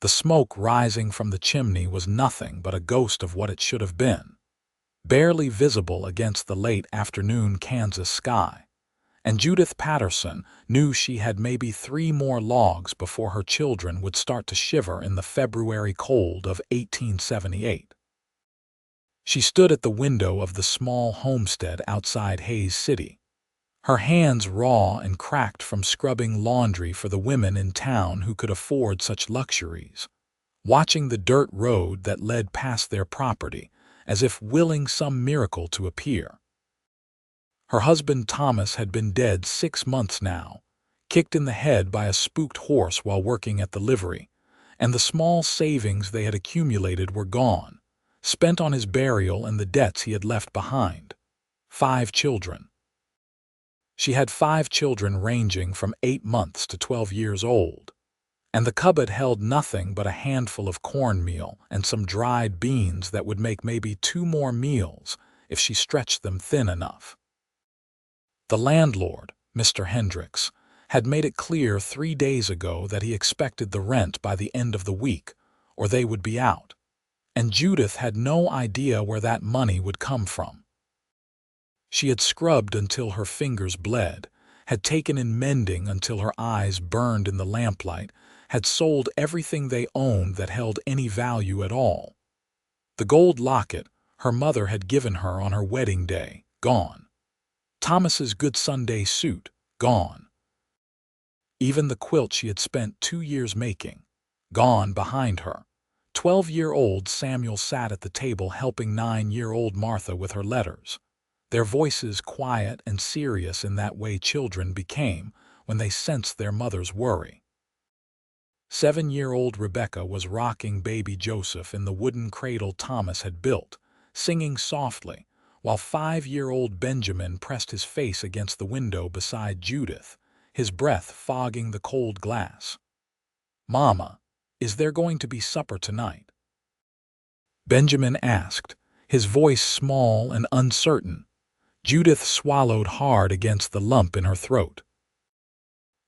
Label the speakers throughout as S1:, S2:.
S1: The smoke rising from the chimney was nothing but a ghost of what it should have been, barely visible against the late afternoon Kansas sky. And Judith Patterson knew she had maybe 3 more logs before her children would start to shiver in the February cold of 1878. She stood at the window of the small homestead outside Hays City, her hands raw and cracked from scrubbing laundry for the women in town who could afford such luxuries, watching the dirt road that led past their property as if willing some miracle to appear. Her husband Thomas had been dead 6 months now, kicked in the head by a spooked horse while working at the livery, and the small savings they had accumulated were gone, spent on his burial and the debts he had left behind. 5 children. She had 5 children ranging from 8 months to 12 years old, and the cupboard held nothing but a handful of cornmeal and some dried beans that would make maybe 2 more meals if she stretched them thin enough. The landlord, Mr. Hendricks, had made it clear 3 days ago that he expected the rent by the end of the week, or they would be out, and Judith had no idea where that money would come from. She had scrubbed until her fingers bled, had taken in mending until her eyes burned in the lamplight, had sold everything they owned that held any value at all. The gold locket her mother had given her on her wedding day, gone. Thomas's good Sunday suit, gone. Even the quilt she had spent 2 years making, gone behind her. 12-year-old Samuel sat at the table helping 9-year-old Martha with her letters, their voices quiet and serious in that way children became when they sensed their mother's worry. 7-year-old Rebecca was rocking baby Joseph in the wooden cradle Thomas had built, singing softly, while 5-year-old Benjamin pressed his face against the window beside Judith, his breath fogging the cold glass. "Mama, is there going to be supper tonight?" Benjamin asked, his voice small and uncertain. Judith swallowed hard against the lump in her throat.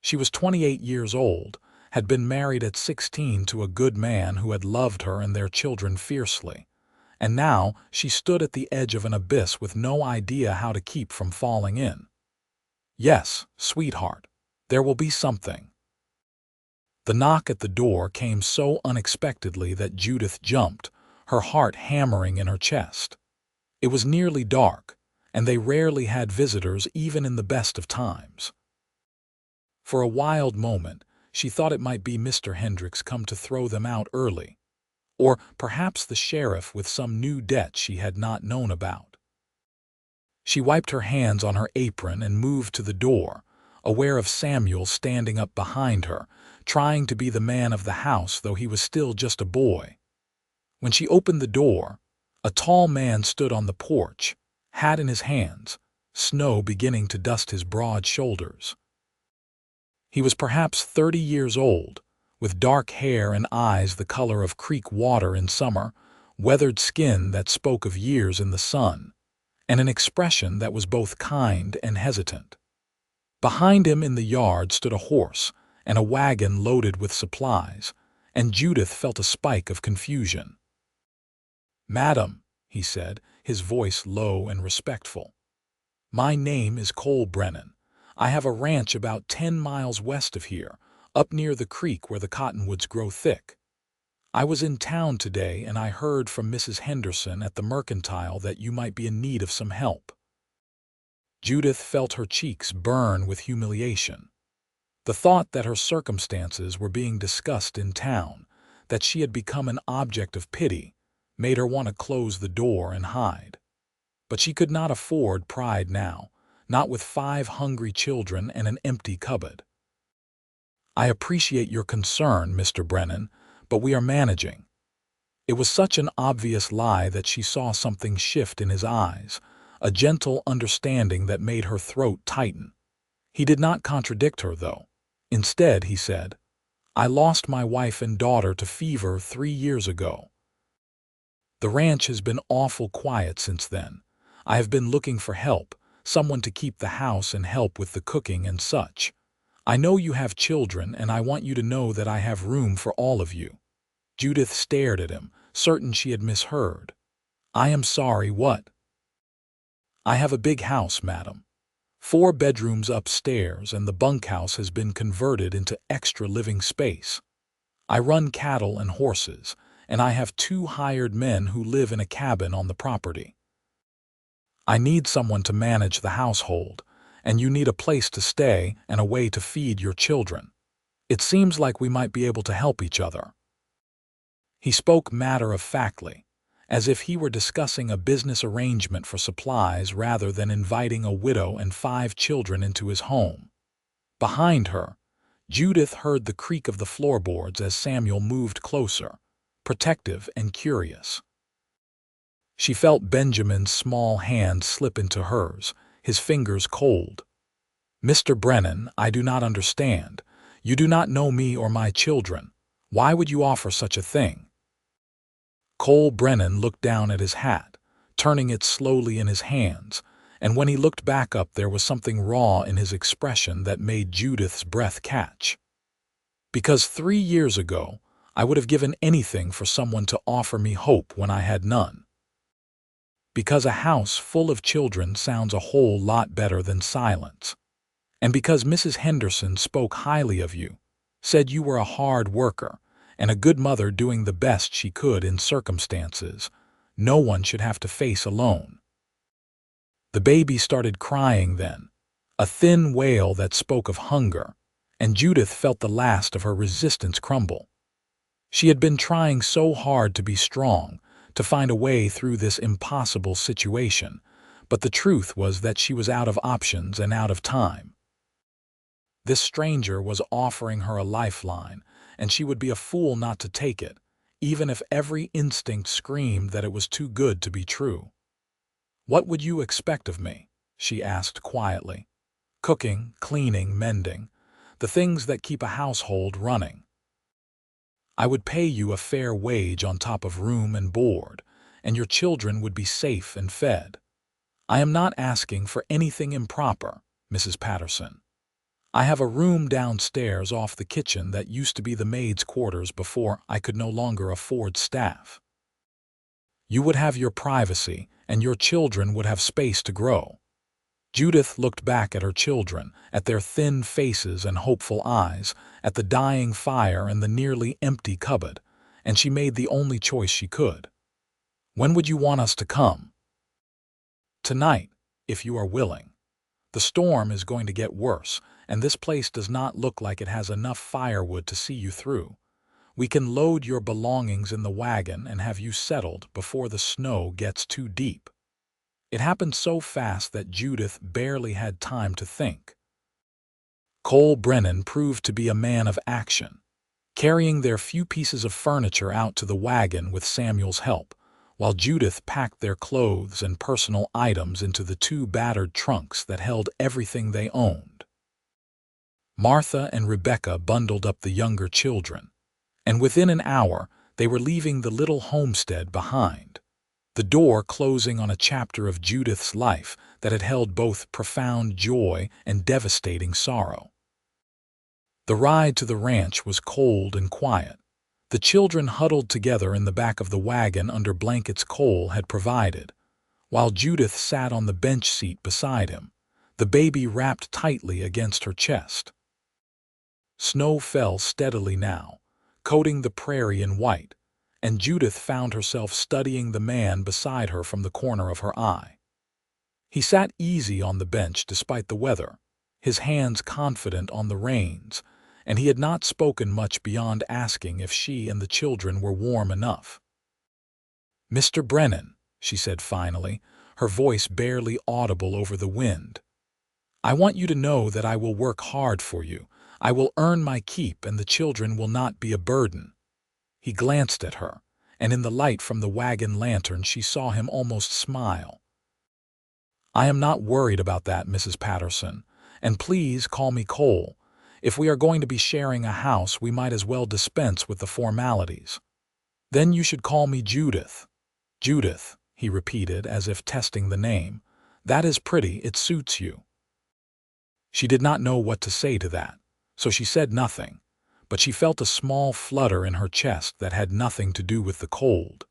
S1: She was 28 years old, had been married at 16 to a good man who had loved her and their children fiercely, and now she stood at the edge of an abyss with no idea how to keep from falling in. "Yes, sweetheart, there will be something." The knock at the door came so unexpectedly that Judith jumped, her heart hammering in her chest. It was nearly dark, and they rarely had visitors even in the best of times. For a wild moment, she thought it might be Mr. Hendricks come to throw them out early, or perhaps the sheriff with some new debt she had not known about. She wiped her hands on her apron and moved to the door, aware of Samuel standing up behind her, trying to be the man of the house though he was still just a boy. When she opened the door, a tall man stood on the porch, hat in his hands, snow beginning to dust his broad shoulders. He was perhaps 30 years old, with dark hair and eyes the color of creek water in summer, weathered skin that spoke of years in the sun, and an expression that was both kind and hesitant. Behind him in the yard stood a horse and a wagon loaded with supplies, and Judith felt a spike of confusion. "Madam," he said, his voice low and respectful, "my name is Cole Brennan. I have a ranch about 10 miles west of here, up near the creek where the cottonwoods grow thick. I was in town today and I heard from Mrs. Henderson at the Mercantile that you might be in need of some help." Judith felt her cheeks burn with humiliation. The thought that her circumstances were being discussed in town, that she had become an object of pity, made her want to close the door and hide. But she could not afford pride now, not with 5 hungry children and an empty cupboard. "I appreciate your concern, Mr. Brennan, but we are managing." It was such an obvious lie that she saw something shift in his eyes, a gentle understanding that made her throat tighten. He did not contradict her, though. Instead, he said, "I lost my wife and daughter to fever 3 years ago. The ranch has been awful quiet since then. I have been looking for help, someone to keep the house and help with the cooking and such. I know you have children and I want you to know that I have room for all of you." Judith stared at him, certain she had misheard. "I am sorry, what?" "I have a big house, madam. 4 bedrooms upstairs, and the bunkhouse has been converted into extra living space. I run cattle and horses, and I have 2 hired men who live in a cabin on the property. I need someone to manage the household, and you need a place to stay and a way to feed your children. It seems like we might be able to help each other." He spoke matter-of-factly, as if he were discussing a business arrangement for supplies rather than inviting a widow and 5 children into his home. Behind her, Judith heard the creak of the floorboards as Samuel moved closer, protective and curious. She felt Benjamin's small hand slip into hers, his fingers cold. "Mr. Brennan, I do not understand. You do not know me or my children. Why would you offer such a thing?" Cole Brennan looked down at his hat, turning it slowly in his hands, and when he looked back up there was something raw in his expression that made Judith's breath catch. "Because 3 years ago, I would have given anything for someone to offer me hope when I had none. Because a house full of children sounds a whole lot better than silence. And because Mrs. Henderson spoke highly of you, said you were a hard worker and a good mother doing the best she could in circumstances no one should have to face alone." The baby started crying then, a thin wail that spoke of hunger, and Judith felt the last of her resistance crumble. She had been trying so hard to be strong, to find a way through this impossible situation, but the truth was that she was out of options and out of time. This stranger was offering her a lifeline, and she would be a fool not to take it, even if every instinct screamed that it was too good to be true. "What would you expect of me?" she asked quietly. "Cooking, cleaning, mending, the things that keep a household running. I would pay you a fair wage on top of room and board, and your children would be safe and fed. I am not asking for anything improper, Mrs. Patterson. I have a room downstairs off the kitchen that used to be the maid's quarters before I could no longer afford staff. You would have your privacy, and your children would have space to grow." Judith looked back at her children, at their thin faces and hopeful eyes, at the dying fire and the nearly empty cupboard, and she made the only choice she could. "When would you want us to come?" "Tonight, if you are willing. The storm is going to get worse, and this place does not look like it has enough firewood to see you through. We can load your belongings in the wagon and have you settled before the snow gets too deep." It happened so fast that Judith barely had time to think. Cole Brennan proved to be a man of action, carrying their few pieces of furniture out to the wagon with Samuel's help, while Judith packed their clothes and personal items into the 2 battered trunks that held everything they owned. Martha and Rebecca bundled up the younger children, and within an hour they were leaving the little homestead behind, the door closing on a chapter of Judith's life that had held both profound joy and devastating sorrow. The ride to the ranch was cold and quiet. The children huddled together in the back of the wagon under blankets Cole had provided, while Judith sat on the bench seat beside him, the baby wrapped tightly against her chest. Snow fell steadily now, coating the prairie in white, and Judith found herself studying the man beside her from the corner of her eye. He sat easy on the bench despite the weather, his hands confident on the reins, and he had not spoken much beyond asking if she and the children were warm enough. "Mr. Brennan," she said finally, her voice barely audible over the wind, "I want you to know that I will work hard for you. I will earn my keep, and the children will not be a burden." He glanced at her, and in the light from the wagon lantern she saw him almost smile. "I am not worried about that, Mrs. Patterson, and please call me Cole. If we are going to be sharing a house, we might as well dispense with the formalities." "Then you should call me Judith." "Judith," he repeated as if testing the name. "That is pretty, it suits you." She did not know what to say to that, so she said nothing, but she felt a small flutter in her chest that had nothing to do with the cold.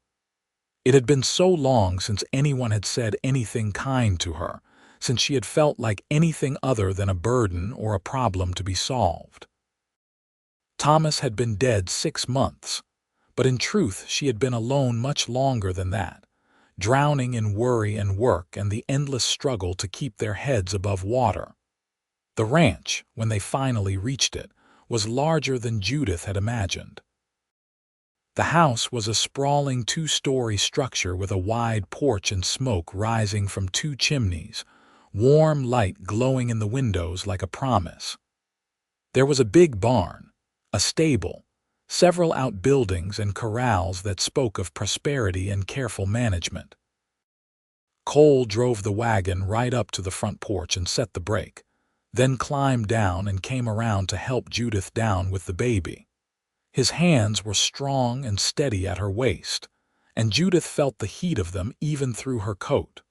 S1: It had been so long since anyone had said anything kind to her, since she had felt like anything other than a burden or a problem to be solved. Thomas had been dead 6 months, but in truth she had been alone much longer than that, drowning in worry and work and the endless struggle to keep their heads above water. The ranch, when they finally reached it, was larger than Judith had imagined. The house was a sprawling 2-story structure with a wide porch and smoke rising from 2 chimneys, warm light glowing in the windows like a promise. There was a big barn, a stable, several outbuildings and corrals that spoke of prosperity and careful management. Cole drove the wagon right up to the front porch and set the brake, then climbed down and came around to help Judith down with the baby. His hands were strong and steady at her waist, and Judith felt the heat of them even through her coat.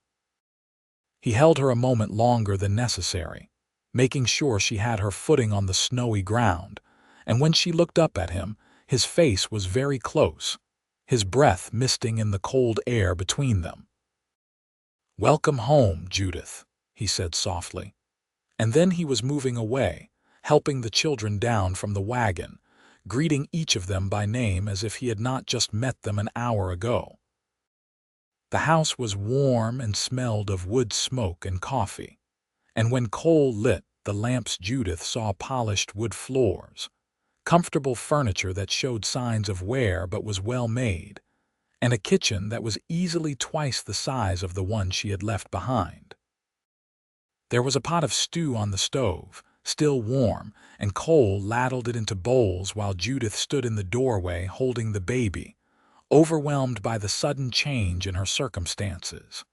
S1: He held her a moment longer than necessary, making sure she had her footing on the snowy ground, and when she looked up at him, his face was very close, his breath misting in the cold air between them. "Welcome home, Judith," he said softly. And then he was moving away, helping the children down from the wagon, greeting each of them by name as if he had not just met them an hour ago. The house was warm and smelled of wood smoke and coffee, and when Cole lit the lamps, Judith saw polished wood floors, comfortable furniture that showed signs of wear but was well made, and a kitchen that was easily twice the size of the one she had left behind. There was a pot of stew on the stove, still warm, and Cole ladled it into bowls while Judith stood in the doorway holding the baby, overwhelmed by the sudden change in her circumstances.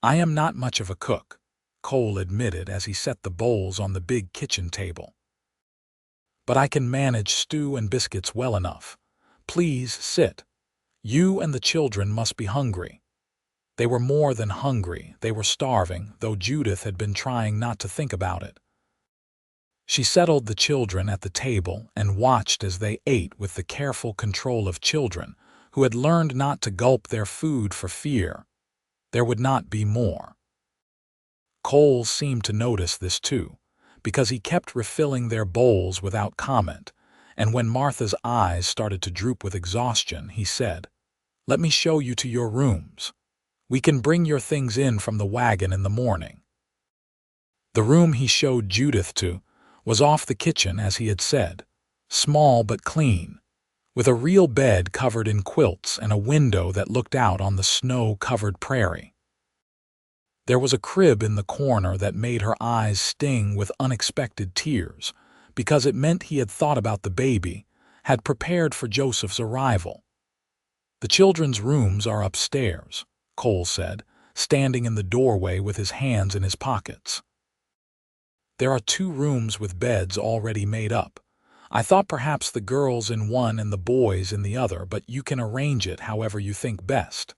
S1: "I am not much of a cook," Cole admitted as he set the bowls on the big kitchen table. "But I can manage stew and biscuits well enough. Please sit. You and the children must be hungry." They were more than hungry, they were starving, though Judith had been trying not to think about it. She settled the children at the table and watched as they ate with the careful control of children who had learned not to gulp their food for fear there would not be more. Cole seemed to notice this too, because he kept refilling their bowls without comment, and when Martha's eyes started to droop with exhaustion, he said, "Let me show you to your rooms. We can bring your things in from the wagon in the morning." The room he showed Judith to was off the kitchen, as he had said, small but clean, with a real bed covered in quilts and a window that looked out on the snow-covered prairie. There was a crib in the corner that made her eyes sting with unexpected tears, because it meant he had thought about the baby, had prepared for Joseph's arrival. "The children's rooms are upstairs," Cole said, standing in the doorway with his hands in his pockets. "There are 2 rooms with beds already made up. I thought perhaps the girls in one and the boys in the other, but you can arrange it however you think best."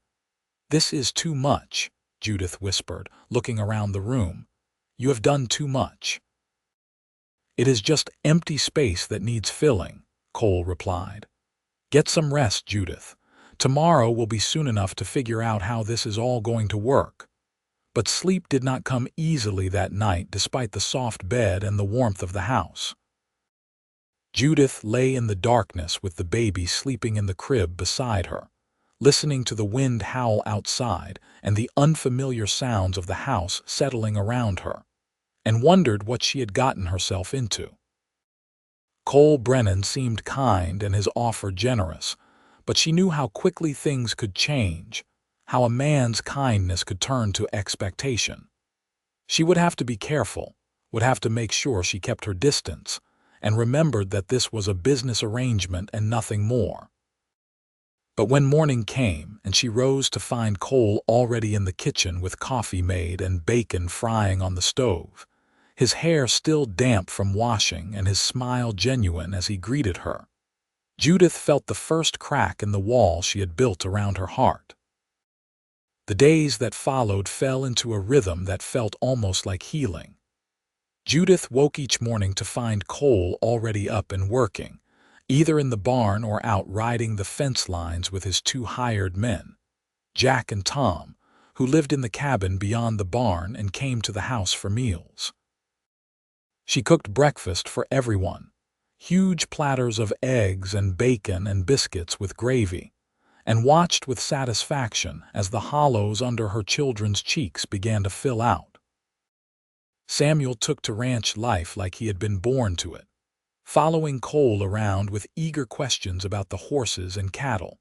S1: "This is too much," Judith whispered, looking around the room. "You have done too much." "It is just empty space that needs filling," Cole replied. "Get some rest, Judith. Tomorrow will be soon enough to figure out how this is all going to work." But sleep did not come easily that night despite the soft bed and the warmth of the house. Judith lay in the darkness with the baby sleeping in the crib beside her, listening to the wind howl outside and the unfamiliar sounds of the house settling around her, and wondered what she had gotten herself into. Cole Brennan seemed kind and his offer generous, but she knew how quickly things could change, how a man's kindness could turn to expectation. She would have to be careful, would have to make sure she kept her distance, and remembered that this was a business arrangement and nothing more. But when morning came and she rose to find Cole already in the kitchen with coffee made and bacon frying on the stove, his hair still damp from washing and his smile genuine as he greeted her, Judith felt the first crack in the wall she had built around her heart. The days that followed fell into a rhythm that felt almost like healing. Judith woke each morning to find Cole already up and working, either in the barn or out riding the fence lines with his 2 hired men, Jack and Tom, who lived in the cabin beyond the barn and came to the house for meals. She cooked breakfast for everyone, huge platters of eggs and bacon and biscuits with gravy, and watched with satisfaction as the hollows under her children's cheeks began to fill out. Samuel took to ranch life like he had been born to it, following Cole around with eager questions about the horses and cattle,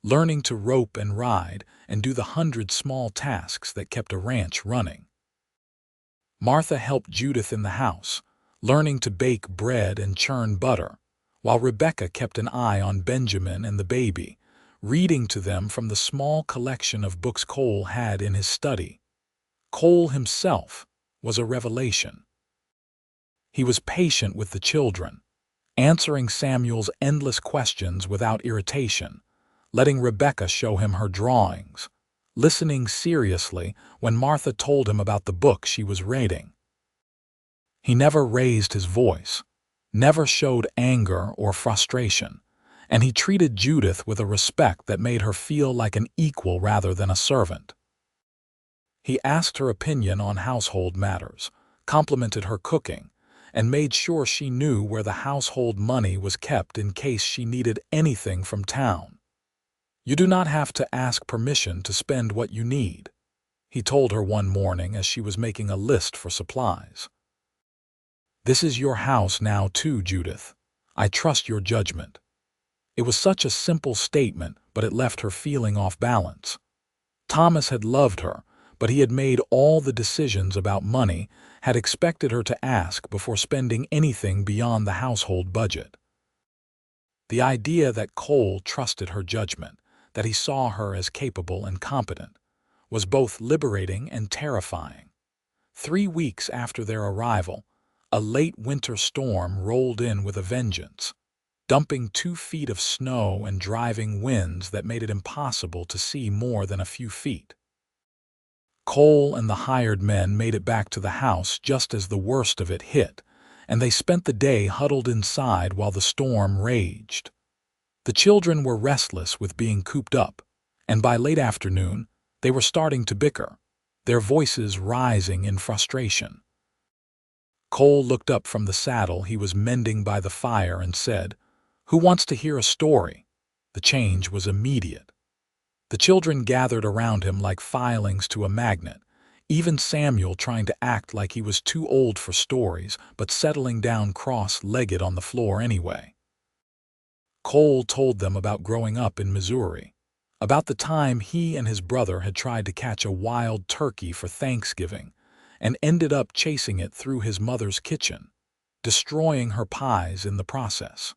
S1: learning to rope and ride and do the 100 small tasks that kept a ranch running. Martha helped Judith in the house, learning to bake bread and churn butter, while Rebecca kept an eye on Benjamin and the baby, reading to them from the small collection of books Cole had in his study. Cole himself was a revelation. He was patient with the children, answering Samuel's endless questions without irritation, letting Rebecca show him her drawings, listening seriously when Martha told him about the book she was reading. He never raised his voice, never showed anger or frustration, and he treated Judith with a respect that made her feel like an equal rather than a servant. He asked her opinion on household matters, complimented her cooking, and made sure she knew where the household money was kept in case she needed anything from town. "You do not have to ask permission to spend what you need," he told her one morning as she was making a list for supplies. "This is your house now too, Judith. I trust your judgment." It was such a simple statement, but it left her feeling off balance. Thomas had loved her, but he had made all the decisions about money, had expected her to ask before spending anything beyond the household budget. The idea that Cole trusted her judgment, that he saw her as capable and competent, was both liberating and terrifying. 3 weeks after their arrival, a late winter storm rolled in with a vengeance, dumping 2 feet of snow and driving winds that made it impossible to see more than a few feet. Cole and the hired men made it back to the house just as the worst of it hit, and they spent the day huddled inside while the storm raged. The children were restless with being cooped up, and by late afternoon, they were starting to bicker, their voices rising in frustration. Cole looked up from the saddle he was mending by the fire and said, "Who wants to hear a story?" The change was immediate. The children gathered around him like filings to a magnet, even Samuel trying to act like he was too old for stories, but settling down cross-legged on the floor anyway. Cole told them about growing up in Missouri, about the time he and his brother had tried to catch a wild turkey for Thanksgiving and ended up chasing it through his mother's kitchen, destroying her pies in the process.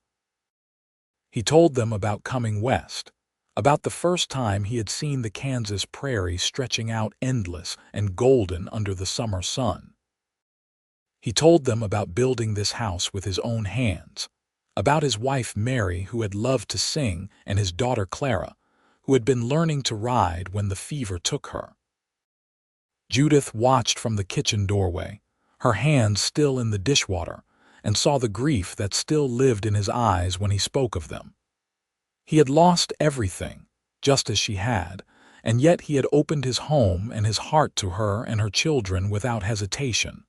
S1: He told them about coming west, about the first time he had seen the Kansas prairie stretching out endless and golden under the summer sun. He told them about building this house with his own hands, about his wife Mary, who had loved to sing, and his daughter Clara, who had been learning to ride when the fever took her. Judith watched from the kitchen doorway, her hands still in the dishwater, and saw the grief that still lived in his eyes when he spoke of them. He had lost everything, just as she had, and yet he had opened his home and his heart to her and her children without hesitation.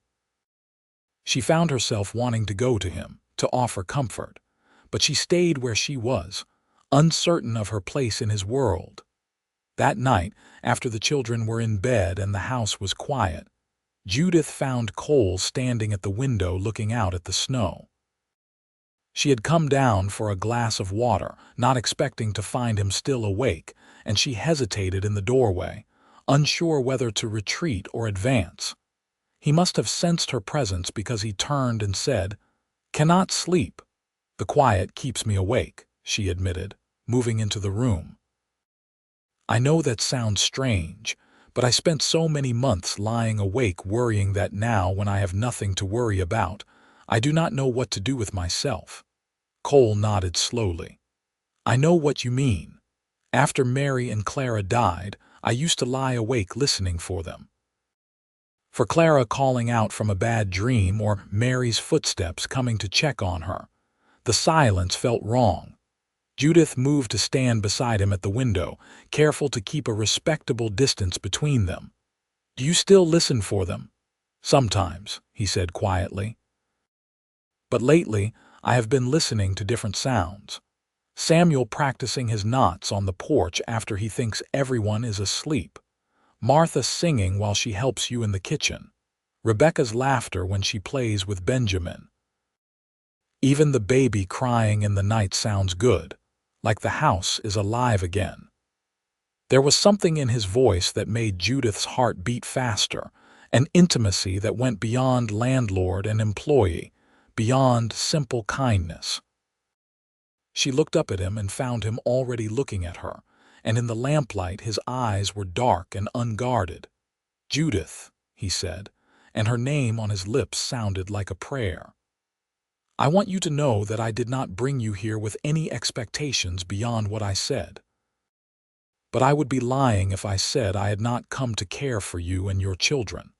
S1: She found herself wanting to go to him, to offer comfort, but she stayed where she was, uncertain of her place in his world. That night, after the children were in bed and the house was quiet, Judith found Cole standing at the window looking out at the snow. She had come down for a glass of water, not expecting to find him still awake, and she hesitated in the doorway, unsure whether to retreat or advance. He must have sensed her presence because he turned and said, "Cannot sleep. The quiet keeps me awake," she admitted, moving into the room. "I know that sounds strange, but I spent so many months lying awake worrying that now, when I have nothing to worry about, I do not know what to do with myself." Cole nodded slowly. "I know what you mean. After Mary and Clara died, I used to lie awake listening for them. For Clara calling out from a bad dream or Mary's footsteps coming to check on her. The silence felt wrong. Judith moved to stand beside him at the window, careful to keep a respectable distance between them. "Do you still listen for them?" "Sometimes," he said quietly. "But lately, I have been listening to different sounds. Samuel practicing his knots on the porch after he thinks everyone is asleep. Martha singing while she helps you in the kitchen. Rebecca's laughter when she plays with Benjamin. Even the baby crying in the night sounds good, like the house is alive again." There was something in his voice that made Judith's heart beat faster, an intimacy that went beyond landlord and employee, beyond simple kindness. She looked up at him and found him already looking at her, and in the lamplight his eyes were dark and unguarded. "Judith," he said, and her name on his lips sounded like a prayer. "I want you to know that I did not bring you here with any expectations beyond what I said. But I would be lying if I said I had not come to care for you and your children.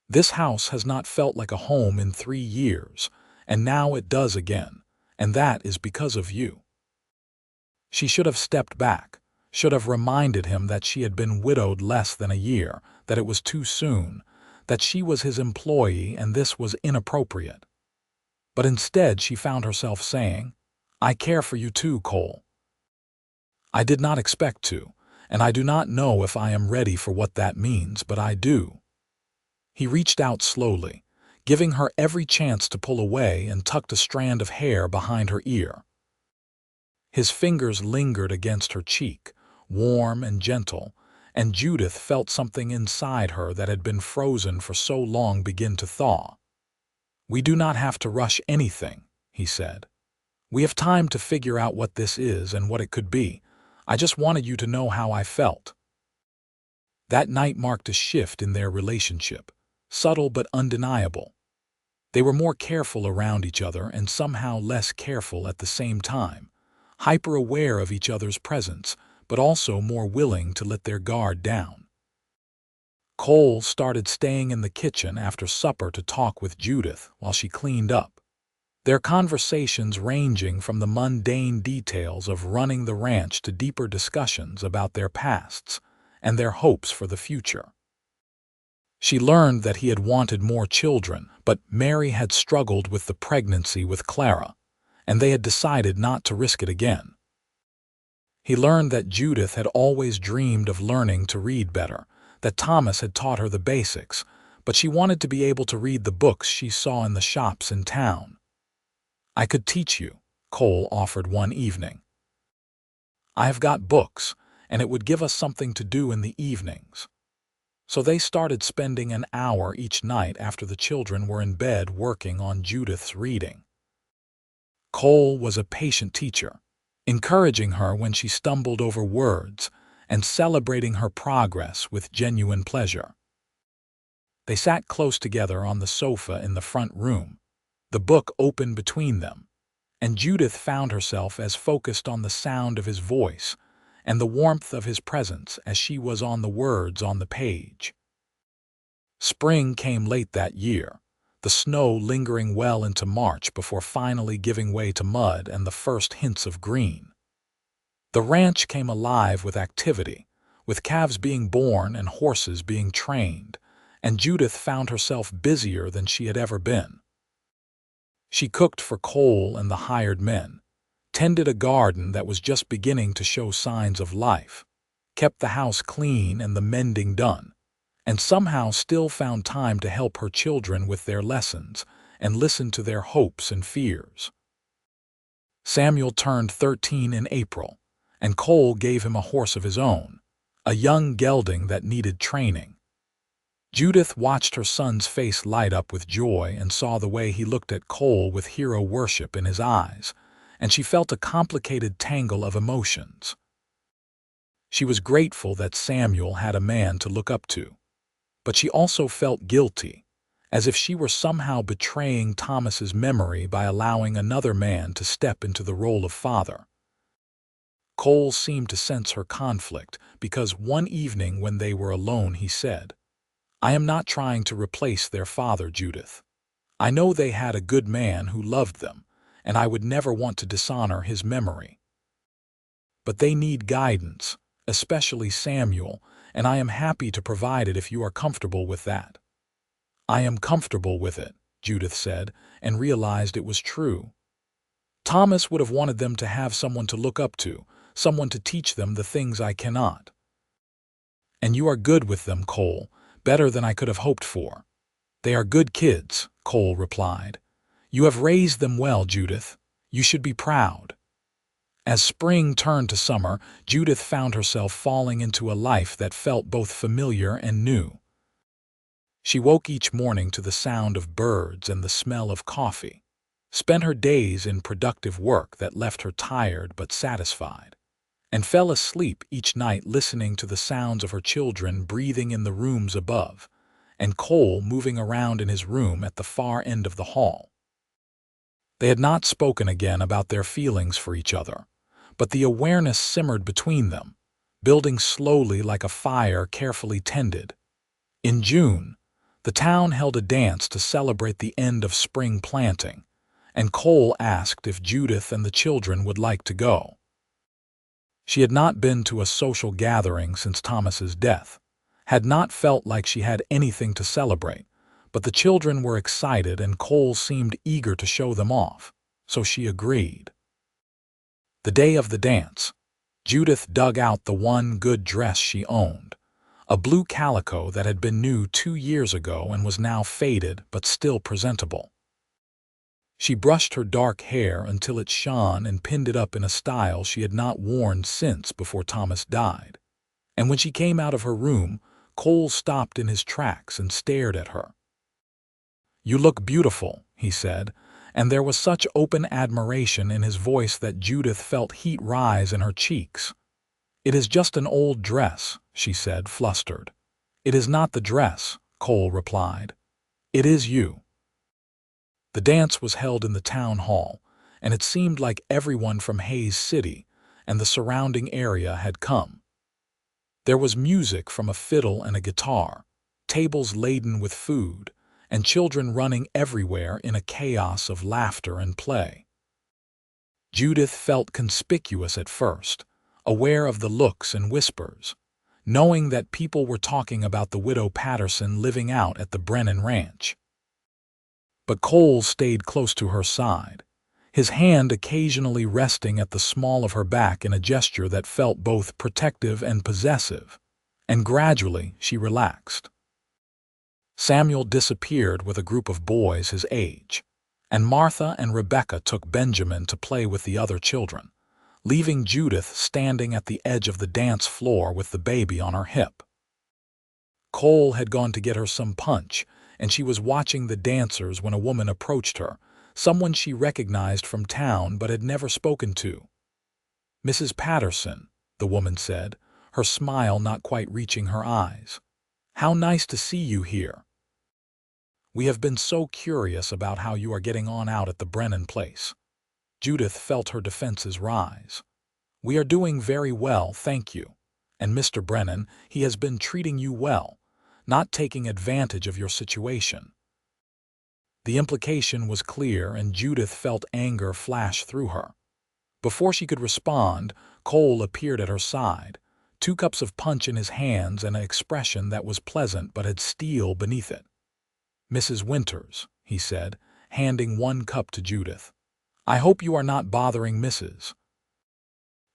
S1: This house has not felt like a home in 3 years, and now it does again, and that is because of you." She should have stepped back, should have reminded him that she had been widowed less than a year, that it was too soon, that she was his employee and this was inappropriate. But instead she found herself saying, "I care for you too, Cole. I did not expect to, and I do not know if I am ready for what that means, but I do." He reached out slowly, giving her every chance to pull away, and tucked a strand of hair behind her ear. His fingers lingered against her cheek, warm and gentle, and Judith felt something inside her that had been frozen for so long begin to thaw. "We do not have to rush anything," he said. "We have time to figure out what this is and what it could be. I just wanted you to know how I felt." That night marked a shift in their relationship, subtle but undeniable. They were more careful around each other and somehow less careful at the same time, hyper-aware of each other's presence, but also more willing to let their guard down. Cole started staying in the kitchen after supper to talk with Judith while she cleaned up, their conversations ranging from the mundane details of running the ranch to deeper discussions about their pasts and their hopes for the future. She learned that he had wanted more children, but Mary had struggled with the pregnancy with Clara, and they had decided not to risk it again. He learned that Judith had always dreamed of learning to read better, that Thomas had taught her the basics, but she wanted to be able to read the books she saw in the shops in town. "I could teach you," Cole offered one evening. "I have got books, and it would give us something to do in the evenings." So they started spending an hour each night after the children were in bed working on Judith's reading. Cole was a patient teacher, encouraging her when she stumbled over words and celebrating her progress with genuine pleasure. They sat close together on the sofa in the front room, the book open between them, and Judith found herself as focused on the sound of his voice and the warmth of his presence as she was on the words on the page. Spring came late that year, the snow lingering well into March before finally giving way to mud and the first hints of green. The ranch came alive with activity, with calves being born and horses being trained, and Judith found herself busier than she had ever been. She cooked for Cole and the hired men, tended a garden that was just beginning to show signs of life, kept the house clean and the mending done, and somehow still found time to help her children with their lessons and listen to their hopes and fears. Samuel turned 13 in April, and Cole gave him a horse of his own, a young gelding that needed training. Judith watched her son's face light up with joy and saw the way he looked at Cole with hero worship in his eyes, and she felt a complicated tangle of emotions. She was grateful that Samuel had a man to look up to, but she also felt guilty, as if she were somehow betraying Thomas's memory by allowing another man to step into the role of father. Cole seemed to sense her conflict because one evening when they were alone he said, "I am not trying to replace their father, Judith. I know they had a good man who loved them, and I would never want to dishonor his memory. But they need guidance, especially Samuel, and I am happy to provide it if you are comfortable with that." "I am comfortable with it," Judith said, and realized it was true. Thomas would have wanted them to have someone to look up to, someone to teach them the things I cannot. "And you are good with them, Cole, better than I could have hoped for." "They are good kids," Cole replied. "You have raised them well, Judith. You should be proud." As spring turned to summer, Judith found herself falling into a life that felt both familiar and new. She woke each morning to the sound of birds and the smell of coffee, spent her days in productive work that left her tired but satisfied, and fell asleep each night listening to the sounds of her children breathing in the rooms above, and Cole moving around in his room at the far end of the hall. They had not spoken again about their feelings for each other, but the awareness simmered between them, building slowly like a fire carefully tended. In June, the town held a dance to celebrate the end of spring planting, and Cole asked if Judith and the children would like to go. She had not been to a social gathering since Thomas's death, had not felt like she had anything to celebrate, but the children were excited and Cole seemed eager to show them off, so she agreed. The day of the dance, Judith dug out the one good dress she owned, a blue calico that had been new 2 years ago and was now faded but still presentable. She brushed her dark hair until it shone and pinned it up in a style she had not worn since before Thomas died. And when she came out of her room, Cole stopped in his tracks and stared at her. "You look beautiful," he said, and there was such open admiration in his voice that Judith felt heat rise in her cheeks. "It is just an old dress," she said, flustered. "It is not the dress," Cole replied. "It is you." The dance was held in the town hall, and it seemed like everyone from Hayes City and the surrounding area had come. There was music from a fiddle and a guitar, tables laden with food, and children running everywhere in a chaos of laughter and play. Judith felt conspicuous at first, aware of the looks and whispers, knowing that people were talking about the widow Patterson living out at the Brennan ranch. But Cole stayed close to her side, his hand occasionally resting at the small of her back in a gesture that felt both protective and possessive, and gradually she relaxed. Samuel disappeared with a group of boys his age, and Martha and Rebecca took Benjamin to play with the other children, leaving Judith standing at the edge of the dance floor with the baby on her hip. Cole had gone to get her some punch, and she was watching the dancers when a woman approached her, someone she recognized from town but had never spoken to. "Mrs. Patterson," the woman said, her smile not quite reaching her eyes. "How nice to see you here. We have been so curious about how you are getting on out at the Brennan place." Judith felt her defenses rise. "We are doing very well, thank you. And Mr. Brennan, he has been treating you well, not taking advantage of your situation." The implication was clear, and Judith felt anger flash through her. Before she could respond, Cole appeared at her side, 2 cups of punch in his hands and an expression that was pleasant but had steel beneath it. "Mrs. Winters," he said, handing 1 cup to Judith. "I hope you are not bothering Mrs.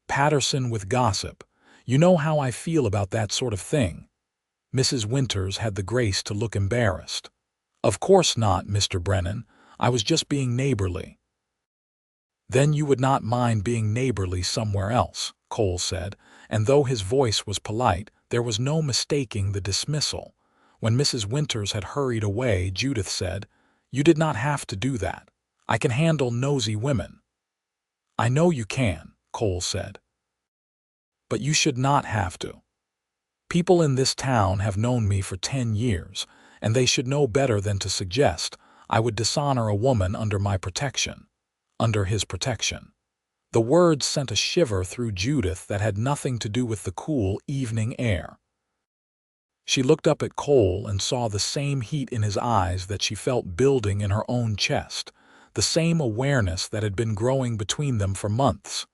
S1: Patterson with gossip. You know how I feel about that sort of thing." Mrs. Winters had the grace to look embarrassed. "Of course not, Mr. Brennan. I was just being neighborly." "Then you would not mind being neighborly somewhere else," Cole said, and though his voice was polite, there was no mistaking the dismissal. When Mrs. Winters had hurried away, Judith said, "You did not have to do that. I can handle nosy women." "I know you can," Cole said. "But you should not have to. People in this town have known me for 10 years, and they should know better than to suggest I would dishonor a woman under my protection, under his protection." The words sent a shiver through Judith that had nothing to do with the cool evening air. She looked up at Cole and saw the same heat in his eyes that she felt building in her own chest, the same awareness that had been growing between them for months.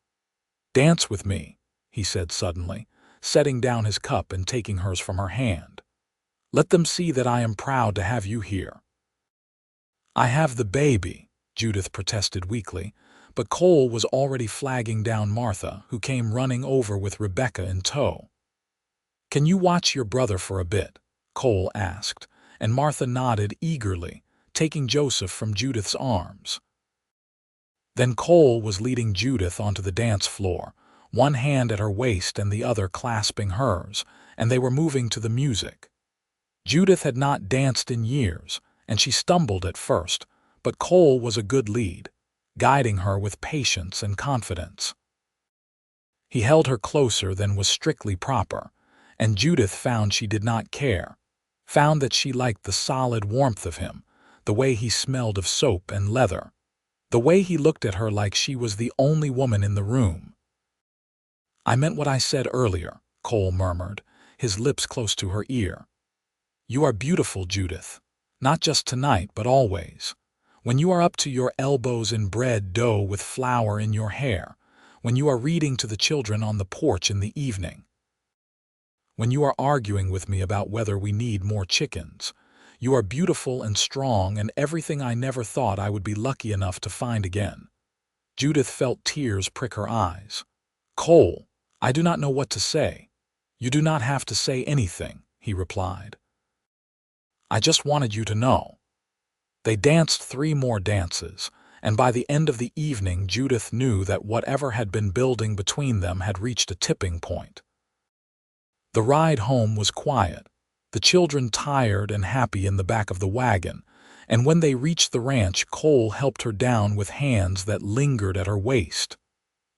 S1: "Dance with me," he said suddenly, setting down his cup and taking hers from her hand. "Let them see that I am proud to have you here." "I have the baby," Judith protested weakly, but Cole was already flagging down Martha, who came running over with Rebecca in tow. "Can you watch your brother for a bit?" Cole asked, and Martha nodded eagerly, taking Joseph from Judith's arms. Then Cole was leading Judith onto the dance floor, one hand at her waist and the other clasping hers, and they were moving to the music. Judith had not danced in years, and she stumbled at first, but Cole was a good lead, guiding her with patience and confidence. He held her closer than was strictly proper, and Judith found she did not care, found that she liked the solid warmth of him, the way he smelled of soap and leather, the way he looked at her like she was the only woman in the room. "I meant what I said earlier," Cole murmured, his lips close to her ear. "You are beautiful, Judith, not just tonight but always. When you are up to your elbows in bread dough with flour in your hair, when you are reading to the children on the porch in the evening, when you are arguing with me about whether we need more chickens, you are beautiful and strong and everything I never thought I would be lucky enough to find again." Judith felt tears prick her eyes. "Cole, I do not know what to say." "You do not have to say anything," he replied. "I just wanted you to know." They danced 3 more dances, and by the end of the evening Judith knew that whatever had been building between them had reached a tipping point. The ride home was quiet, the children tired and happy in the back of the wagon, and when they reached the ranch Cole helped her down with hands that lingered at her waist.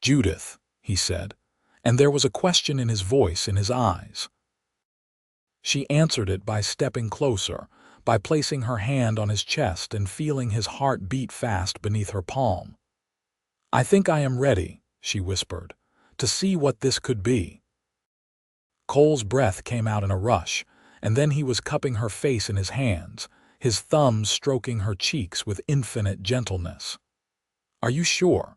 S1: "Judith," he said, and there was a question in his voice, in his eyes. She answered it by stepping closer, by placing her hand on his chest and feeling his heart beat fast beneath her palm. "I think I am ready," she whispered, "to see what this could be." Cole's breath came out in a rush, and then he was cupping her face in his hands, his thumbs stroking her cheeks with infinite gentleness. "Are you sure?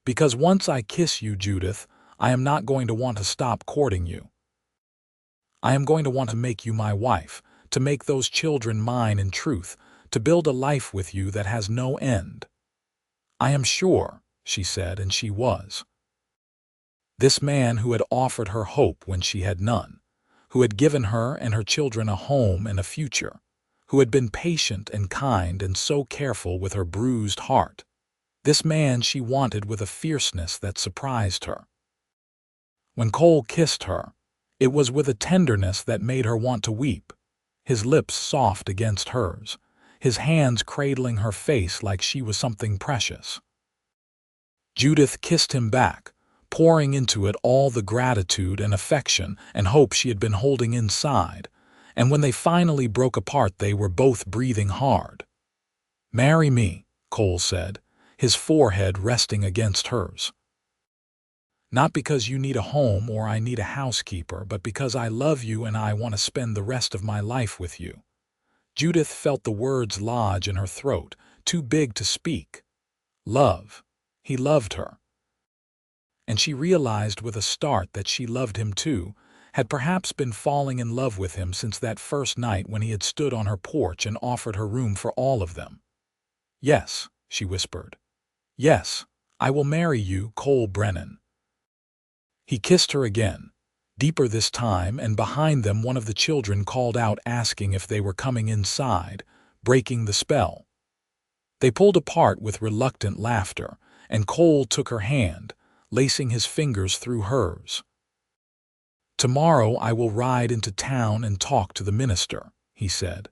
S1: Because once I kiss you, Judith, I am not going to want to stop courting you. I am going to want to make you my wife, to make those children mine in truth, to build a life with you that has no end." "I am sure," she said, and she was. This man who had offered her hope when she had none, who had given her and her children a home and a future, who had been patient and kind and so careful with her bruised heart. This man she wanted with a fierceness that surprised her. When Cole kissed her, it was with a tenderness that made her want to weep, his lips soft against hers, his hands cradling her face like she was something precious. Judith kissed him back, pouring into it all the gratitude and affection and hope she had been holding inside, and when they finally broke apart they were both breathing hard. "Marry me," Cole said, his forehead resting against hers. "Not because you need a home or I need a housekeeper, but because I love you and I want to spend the rest of my life with you." Judith felt the words lodge in her throat, too big to speak. Love. He loved her. And she realized with a start that she loved him too, had perhaps been falling in love with him since that first night when he had stood on her porch and offered her room for all of them. "Yes," she whispered. "Yes, I will marry you, Cole Brennan." He kissed her again, deeper this time, and behind them one of the children called out asking if they were coming inside, breaking the spell. They pulled apart with reluctant laughter, and Cole took her hand, lacing his fingers through hers. "Tomorrow I will ride into town and talk to the minister," he said.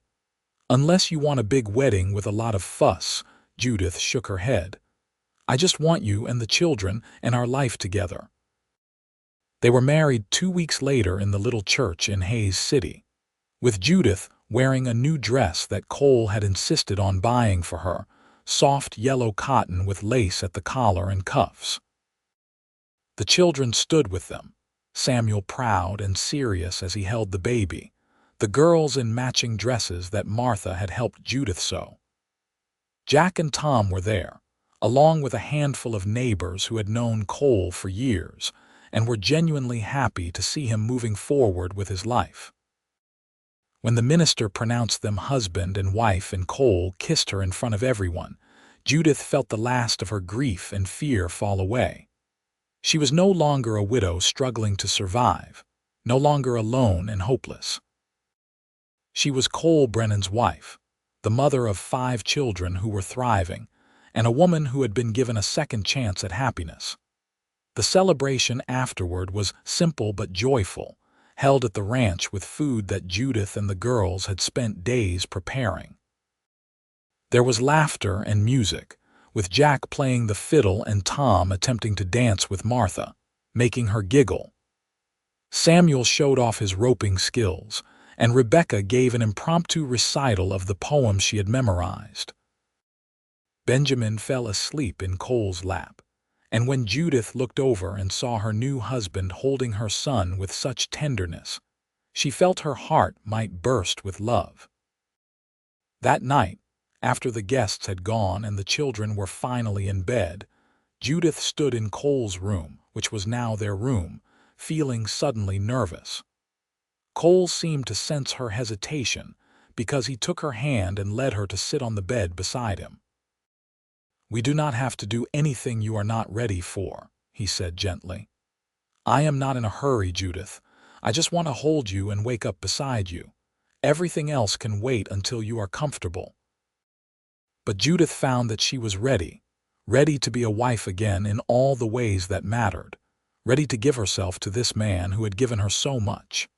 S1: "Unless you want a big wedding with a lot of fuss," Judith shook her head. "I just want you and the children and our life together." They were married 2 weeks later in the little church in Hayes City, with Judith wearing a new dress that Cole had insisted on buying for her, soft yellow cotton with lace at the collar and cuffs. The children stood with them, Samuel proud and serious as he held the baby, the girls in matching dresses that Martha had helped Judith sew. Jack and Tom were there, along with a handful of neighbors who had known Cole for years and were genuinely happy to see him moving forward with his life. When the minister pronounced them husband and wife and Cole kissed her in front of everyone, Judith felt the last of her grief and fear fall away. She was no longer a widow struggling to survive, no longer alone and hopeless. She was Cole Brennan's wife, the mother of 5 children who were thriving, and a woman who had been given a second chance at happiness. The celebration afterward was simple but joyful, held at the ranch with food that Judith and the girls had spent days preparing. There was laughter and music, with Jack playing the fiddle and Tom attempting to dance with Martha, making her giggle. Samuel showed off his roping skills, and Rebecca gave an impromptu recital of the poem she had memorized. Benjamin fell asleep in Cole's lap, and when Judith looked over and saw her new husband holding her son with such tenderness, she felt her heart might burst with love. That night, after the guests had gone and the children were finally in bed, Judith stood in Cole's room, which was now their room, feeling suddenly nervous. Cole seemed to sense her hesitation because he took her hand and led her to sit on the bed beside him. "We do not have to do anything you are not ready for," he said gently. "I am not in a hurry, Judith. I just want to hold you and wake up beside you. Everything else can wait until you are comfortable." But Judith found that she was ready to be a wife again in all the ways that mattered, ready to give herself to this man who had given her so much.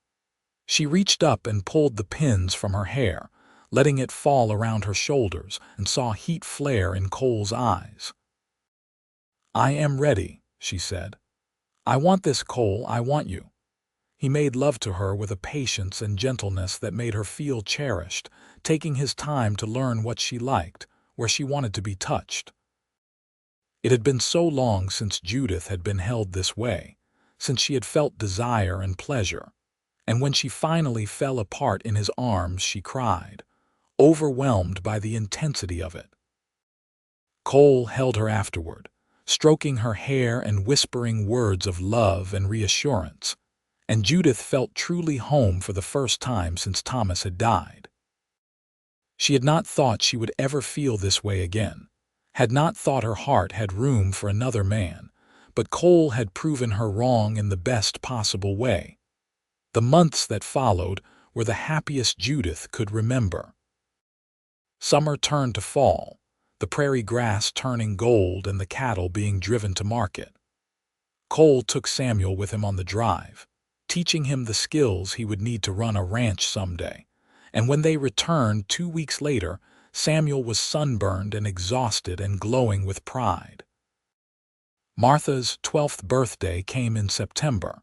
S1: She reached up and pulled the pins from her hair, letting it fall around her shoulders, and saw heat flare in Cole's eyes. "I am ready," she said. "I want this, Cole, I want you." He made love to her with a patience and gentleness that made her feel cherished, taking his time to learn what she liked, where she wanted to be touched. It had been so long since Judith had been held this way, since she had felt desire and pleasure, and when she finally fell apart in his arms she cried, overwhelmed by the intensity of it. Cole held her afterward, stroking her hair and whispering words of love and reassurance, and Judith felt truly home for the first time since Thomas had died. She had not thought she would ever feel this way again, had not thought her heart had room for another man, but Cole had proven her wrong in the best possible way. The months that followed were the happiest Judith could remember. Summer turned to fall, the prairie grass turning gold and the cattle being driven to market. Cole took Samuel with him on the drive, teaching him the skills he would need to run a ranch someday, and when they returned 2 weeks later, Samuel was sunburned and exhausted and glowing with pride. Martha's 12th birthday came in September,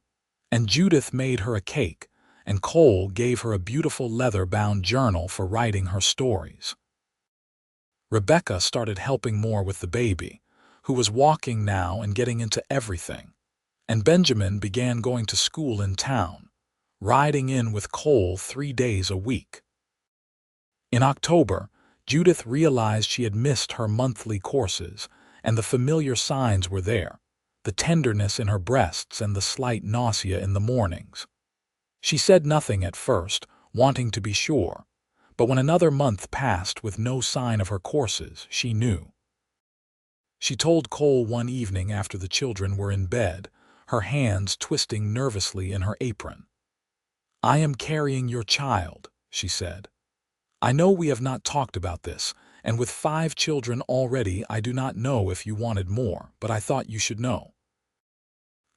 S1: and Judith made her a cake, and Cole gave her a beautiful leather-bound journal for writing her stories. Rebecca started helping more with the baby, who was walking now and getting into everything, and Benjamin began going to school in town, riding in with Cole 3 days a week. In October, Judith realized she had missed her monthly courses, and the familiar signs were there, the tenderness in her breasts and the slight nausea in the mornings. She said nothing at first, wanting to be sure, but when another month passed with no sign of her courses, she knew. She told Cole one evening after the children were in bed, her hands twisting nervously in her apron. "I am carrying your child," she said. "I know we have not talked about this, and with 5 children already I do not know if you wanted more, but I thought you should know."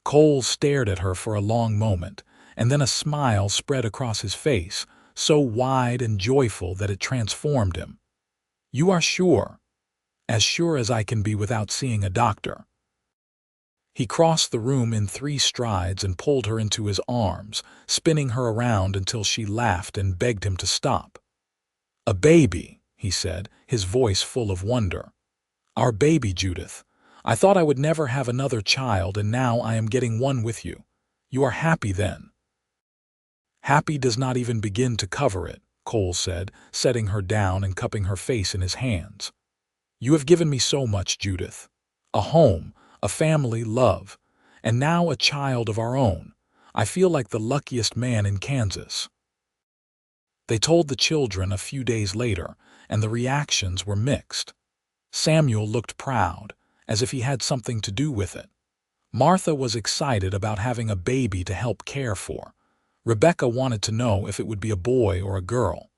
S1: Cole stared at her for a long moment, and then a smile spread across his face, so wide and joyful that it transformed him. "You are sure? As sure as I can be without seeing a doctor." He crossed the room in 3 strides and pulled her into his arms, spinning her around until she laughed and begged him to stop. "A baby," he said, his voice full of wonder. "Our baby, Judith. I thought I would never have another child, and now I am getting one with you. You are happy then?" "Happy does not even begin to cover it," Cole said, setting her down and cupping her face in his hands. You have given me so much, Judith. A home, a family, love, and now a child of our own. I feel like the luckiest man in Kansas." They told the children a few days later, and the reactions were mixed. Samuel looked proud, as if he had something to do with it. Martha was excited about having a baby to help care for. Rebecca wanted to know if it would be a boy or a girl.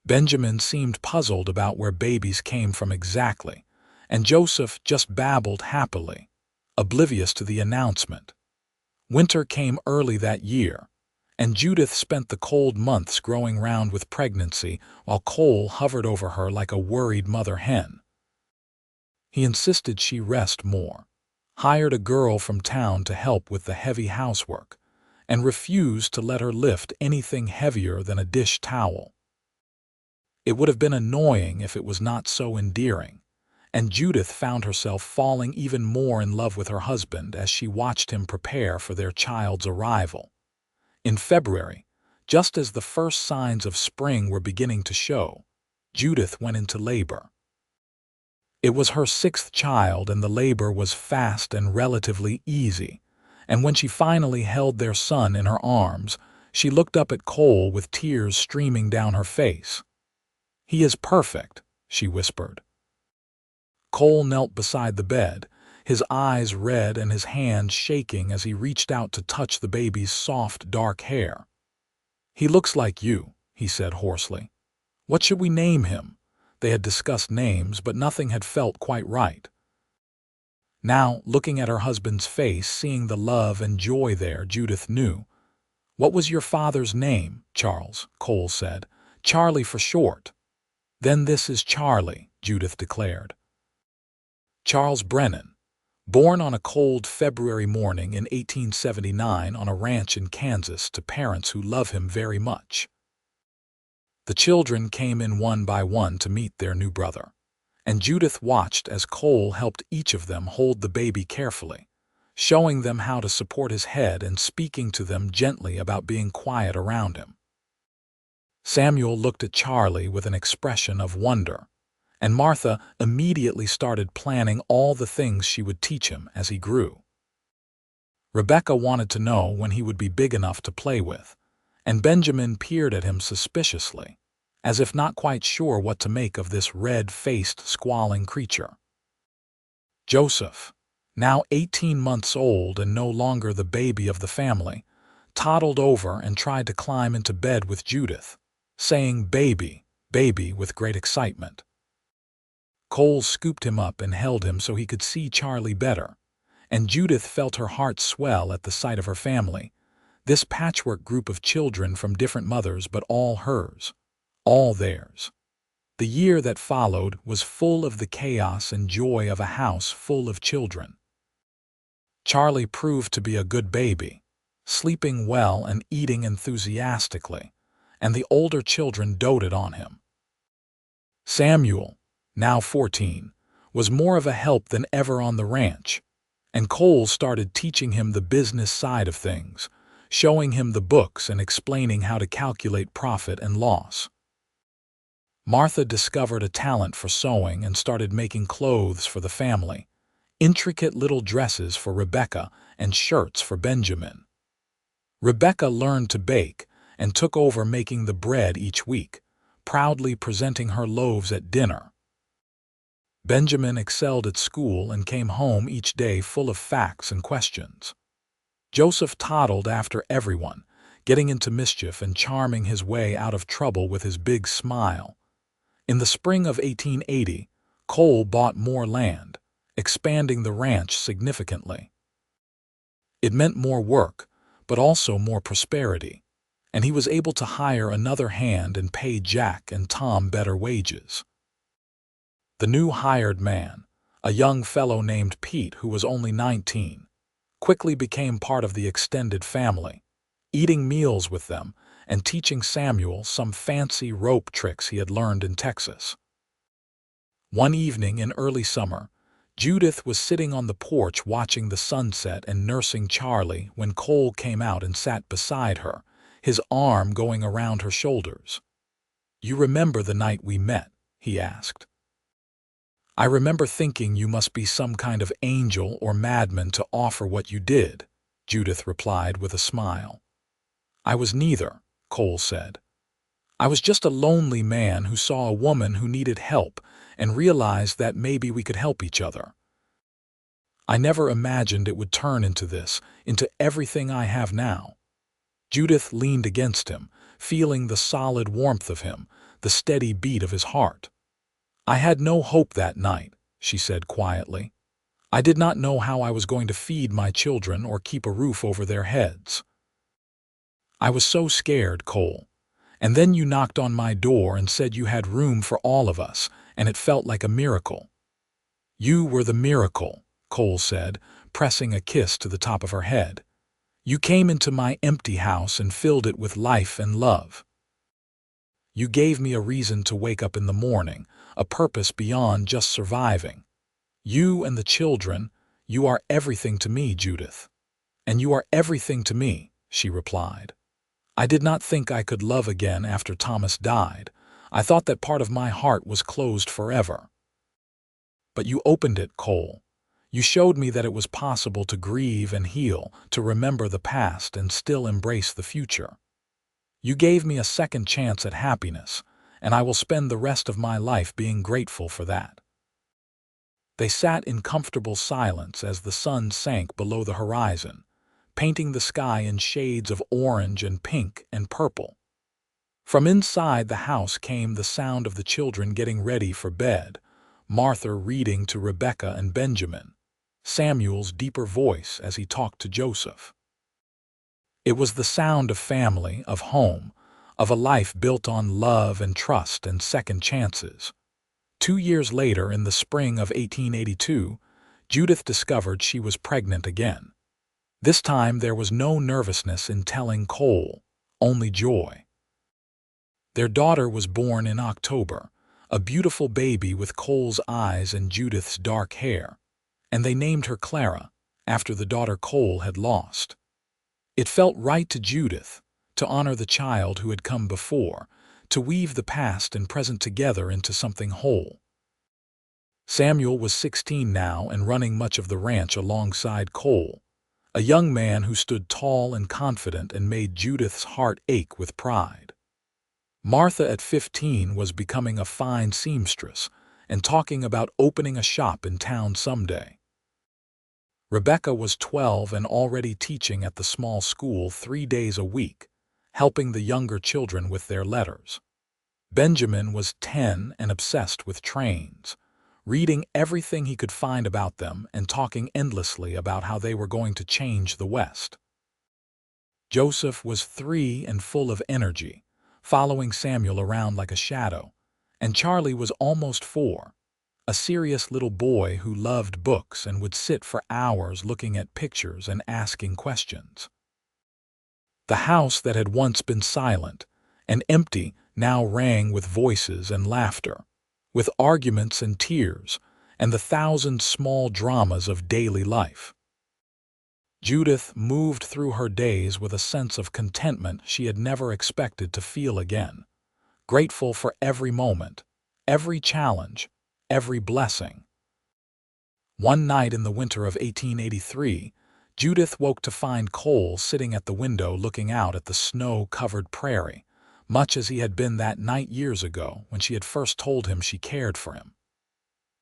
S1: Benjamin seemed puzzled about where babies came from exactly, and Joseph just babbled happily, oblivious to the announcement. Winter came early that year, and Judith spent the cold months growing round with pregnancy while Cole hovered over her like a worried mother hen. He insisted she rest more, hired a girl from town to help with the heavy housework, and refused to let her lift anything heavier than a dish towel. It would have been annoying if it was not so endearing, and Judith found herself falling even more in love with her husband as she watched him prepare for their child's arrival. In February, just as the first signs of spring were beginning to show, Judith went into labor. It was her sixth child, and the labor was fast and relatively easy, and when she finally held their son in her arms, she looked up at Cole with tears streaming down her face. "He is perfect," she whispered. Cole knelt beside the bed, his eyes red and his hand shaking as he reached out to touch the baby's soft, dark hair. "He looks like you," he said hoarsely. "What should we name him?" They had discussed names, but nothing had felt quite right. Now, looking at her husband's face, seeing the love and joy there, Judith knew. "What was your father's name?" "Charles," Cole said. "Charlie for short." "Then this is Charlie," Judith declared. Charles Brennan, born on a cold February morning in 1879 on a ranch in Kansas to parents who love him very much. The children came in one by one to meet their new brother, and Judith watched as Cole helped each of them hold the baby carefully, showing them how to support his head and speaking to them gently about being quiet around him. Samuel looked at Charlie with an expression of wonder, and Martha immediately started planning all the things she would teach him as he grew. Rebecca wanted to know when he would be big enough to play with, and Benjamin peered at him suspiciously, as if not quite sure what to make of this red-faced, squalling creature. Joseph, now 18 months old and no longer the baby of the family, toddled over and tried to climb into bed with Judith, saying "baby, baby" with great excitement. Cole scooped him up and held him so he could see Charlie better, and Judith felt her heart swell at the sight of her family, this patchwork group of children from different mothers but all hers, all theirs. The year that followed was full of the chaos and joy of a house full of children. Charlie proved to be a good baby, sleeping well and eating enthusiastically, and the older children doted on him. Samuel, now 14, was more of a help than ever on the ranch, and Cole started teaching him the business side of things, showing him the books and explaining how to calculate profit and loss. Martha discovered a talent for sewing and started making clothes for the family, intricate little dresses for Rebecca and shirts for Benjamin. Rebecca learned to bake and took over making the bread each week, proudly presenting her loaves at dinner. Benjamin excelled at school and came home each day full of facts and questions. Joseph toddled after everyone, getting into mischief and charming his way out of trouble with his big smile. In the spring of 1880, Cole bought more land, expanding the ranch significantly. It meant more work, but also more prosperity, and he was able to hire another hand and pay Jack and Tom better wages. The new hired man, a young fellow named Pete who was only 19, quickly became part of the extended family, eating meals with them and teaching Samuel some fancy rope tricks he had learned in Texas. One evening in early summer, Judith was sitting on the porch watching the sunset and nursing Charlie when Cole came out and sat beside her, his arm going around her shoulders. "You remember the night we met?" he asked. I remember thinking you must be some kind of angel or madman to offer what you did, Judith replied with a smile. I was neither, Cole said. I was just a lonely man who saw a woman who needed help and realized that maybe we could help each other. I never imagined it would turn into this, into everything I have now. Judith leaned against him, feeling the solid warmth of him, the steady beat of his heart. I had no hope that night, she said quietly. I did not know how I was going to feed my children or keep a roof over their heads. I was so scared, Cole. And then you knocked on my door and said you had room for all of us, and it felt like a miracle. You were the miracle, Cole said, pressing a kiss to the top of her head. You came into my empty house and filled it with life and love. You gave me a reason to wake up in the morning, a purpose beyond just surviving. You and the children, you are everything to me, Judith. And you are everything to me, she replied. I did not think I could love again after Thomas died. I thought that part of my heart was closed forever. But you opened it, Cole. You showed me that it was possible to grieve and heal, to remember the past and still embrace the future. You gave me a second chance at happiness, and I will spend the rest of my life being grateful for that. They sat in comfortable silence as the sun sank below the horizon, painting the sky in shades of orange and pink and purple. From inside the house came the sound of the children getting ready for bed, Martha reading to Rebecca and Benjamin, Samuel's deeper voice as he talked to Joseph. It was the sound of family, of home, of a life built on love and trust and second chances. 2 years later, in the spring of 1882, Judith discovered she was pregnant again. This time there was no nervousness in telling Cole, only joy. Their daughter was born in October, a beautiful baby with Cole's eyes and Judith's dark hair, and they named her Clara, after the daughter Cole had lost. It felt right to Judith, to honor the child who had come before, to weave the past and present together into something whole. Samuel was 16 now and running much of the ranch alongside Cole, a young man who stood tall and confident and made Judith's heart ache with pride. Martha at 15 was becoming a fine seamstress and talking about opening a shop in town someday. Rebecca was 12 and already teaching at the small school 3 days a week, helping the younger children with their letters. Benjamin was 10 and obsessed with trains, reading everything he could find about them and talking endlessly about how they were going to change the West. Joseph was 3 and full of energy, following Samuel around like a shadow, and Charlie was almost 4, a serious little boy who loved books and would sit for hours looking at pictures and asking questions. The house that had once been silent and empty now rang with voices and laughter, with arguments and tears, and the thousand small dramas of daily life. Judith moved through her days with a sense of contentment she had never expected to feel again, grateful for every moment, every challenge, every blessing. One night in the winter of 1883, Judith woke to find Cole sitting at the window looking out at the snow-covered prairie, much as he had been that night years ago when she had first told him she cared for him.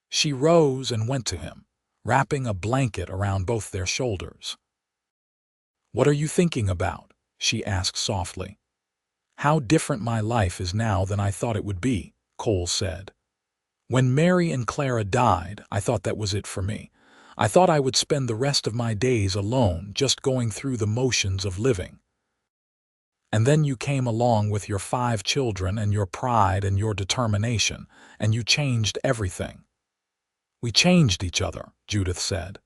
S1: She rose and went to him, wrapping a blanket around both their shoulders. "What are you thinking about?" she asked softly. "How different my life is now than I thought it would be," Cole said. "When Mary and Clara died, I thought that was it for me. I thought I would spend the rest of my days alone, just going through the motions of living. And then you came along with your 5 children and your pride and your determination, and you changed everything." "We changed each other," Judith said.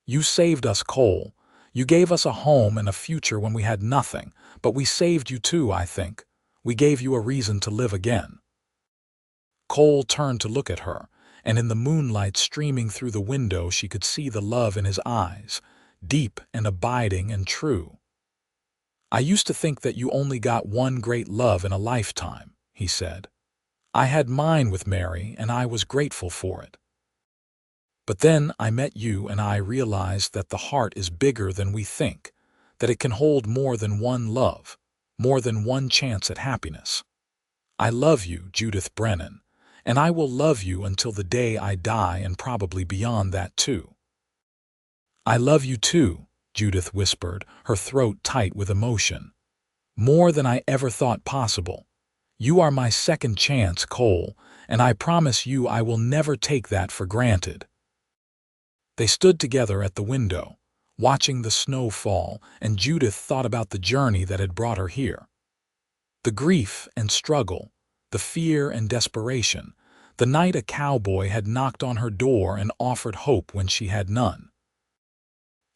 S1: "You saved us, Cole. You gave us a home and a future when we had nothing, but we saved you too, I think. We gave you a reason to live again." Cole turned to look at her, and in the moonlight streaming through the window she could see the love in his eyes, deep and abiding and true. "I used to think that you only got one great love in a lifetime," he said. "I had mine with Mary, and I was grateful for it. But then I met you and I realized that the heart is bigger than we think, that it can hold more than one love, more than one chance at happiness. I love you, Judith Brennan, and I will love you until the day I die and probably beyond that too. I love you too, Judith whispered, her throat tight with emotion. More than I ever thought possible. You are my second chance, Cole, and I promise you I will never take that for granted. They stood together at the window, watching the snow fall, and Judith thought about the journey that had brought her here. The grief and struggle, the fear and desperation, the night a cowboy had knocked on her door and offered hope when she had none.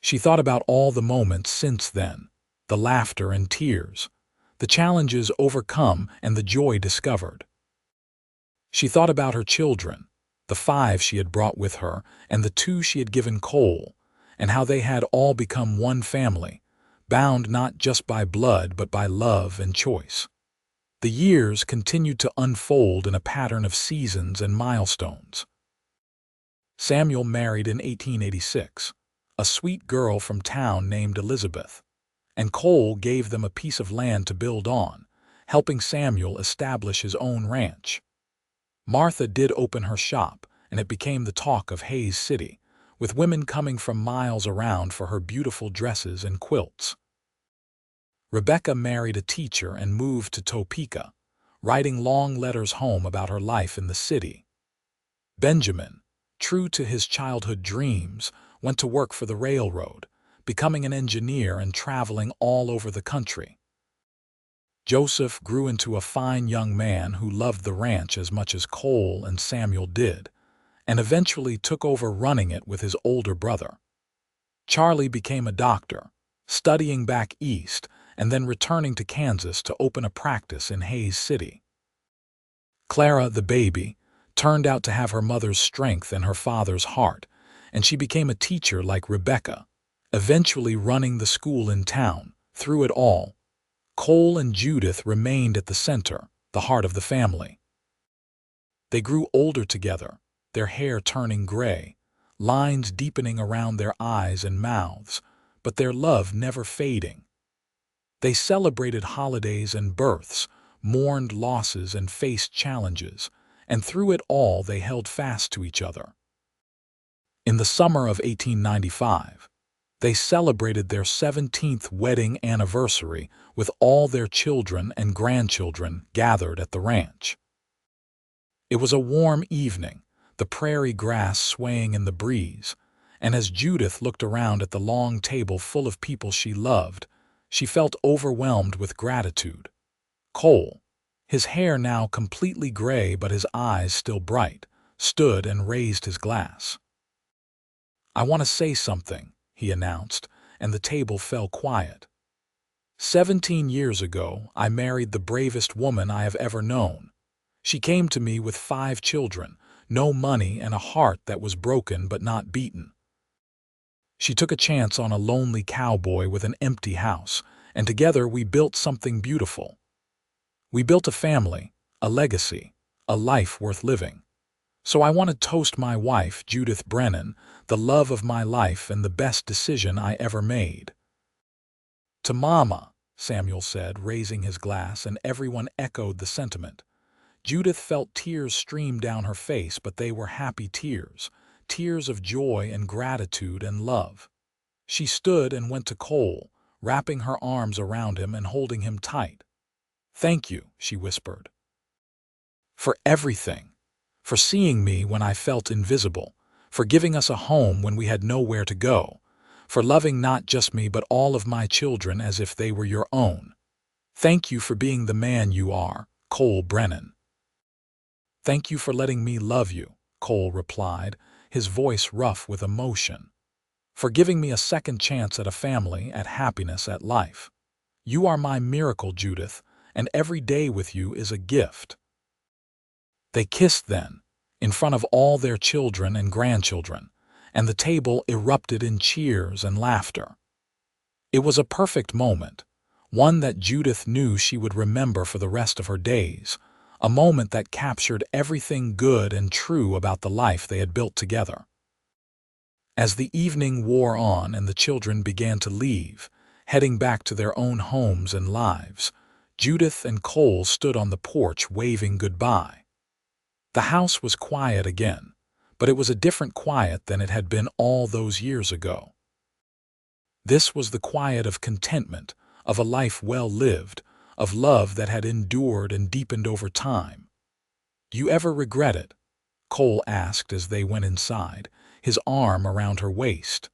S1: She thought about all the moments since then, the laughter and tears, the challenges overcome and the joy discovered. She thought about her children, the 5 she had brought with her and the 2 she had given Cole, and how they had all become one family, bound not just by blood but by love and choice. The years continued to unfold in a pattern of seasons and milestones. Samuel married in 1886, a sweet girl from town named Elizabeth, and Cole gave them a piece of land to build on, helping Samuel establish his own ranch. Martha did open her shop, and it became the talk of Hays City, with women coming from miles around for her beautiful dresses and quilts. Rebecca married a teacher and moved to Topeka, writing long letters home about her life in the city. Benjamin, true to his childhood dreams, went to work for the railroad, becoming an engineer and traveling all over the country. Joseph grew into a fine young man who loved the ranch as much as Cole and Samuel did, and eventually took over running it with his older brother. Charlie became a doctor, studying back east and then returning to Kansas to open a practice in Hays City. Clara, the baby, turned out to have her mother's strength and her father's heart, and she became a teacher like Rebecca, eventually running the school in town. Through it all, Cole and Judith remained at the center, the heart of the family. They grew older together, their hair turning gray, lines deepening around their eyes and mouths, but their love never fading. They celebrated holidays and births, mourned losses and faced challenges, and through it all they held fast to each other. In the summer of 1895, they celebrated their 17th wedding anniversary with all their children and grandchildren gathered at the ranch. It was a warm evening, the prairie grass swaying in the breeze, and as Judith looked around at the long table full of people she loved, she felt overwhelmed with gratitude. Cole, his hair now completely gray but his eyes still bright, stood and raised his glass. "I want to say something," he announced, and the table fell quiet. 17 years ago, I married the bravest woman I have ever known. She came to me with 5 children, no money, and a heart that was broken but not beaten. She took a chance on a lonely cowboy with an empty house, and together we built something beautiful. We built a family, a legacy, a life worth living. So I want to toast my wife, Judith Brennan, the love of my life and the best decision I ever made. "To Mama," Samuel said, raising his glass, and everyone echoed the sentiment. Judith felt tears stream down her face, but they were happy tears, tears of joy and gratitude and love. She stood and went to Cole, wrapping her arms around him and holding him tight. "Thank you," she whispered. "For everything. For seeing me when I felt invisible, for giving us a home when we had nowhere to go, for loving not just me but all of my children as if they were your own. Thank you for being the man you are, Cole Brennan." "Thank you for letting me love you," Cole replied, his voice rough with emotion. "For giving me a second chance at a family, at happiness, at life. You are my miracle, Judith, and every day with you is a gift." They kissed then, in front of all their children and grandchildren, and the table erupted in cheers and laughter. It was a perfect moment, one that Judith knew she would remember for the rest of her days, a moment that captured everything good and true about the life they had built together. As the evening wore on and the children began to leave, heading back to their own homes and lives, Judith and Cole stood on the porch waving goodbye. The house was quiet again, but it was a different quiet than it had been all those years ago. This was the quiet of contentment, of a life well lived, of love that had endured and deepened over time. "Do you ever regret it?" Cole asked as they went inside, his arm around her waist.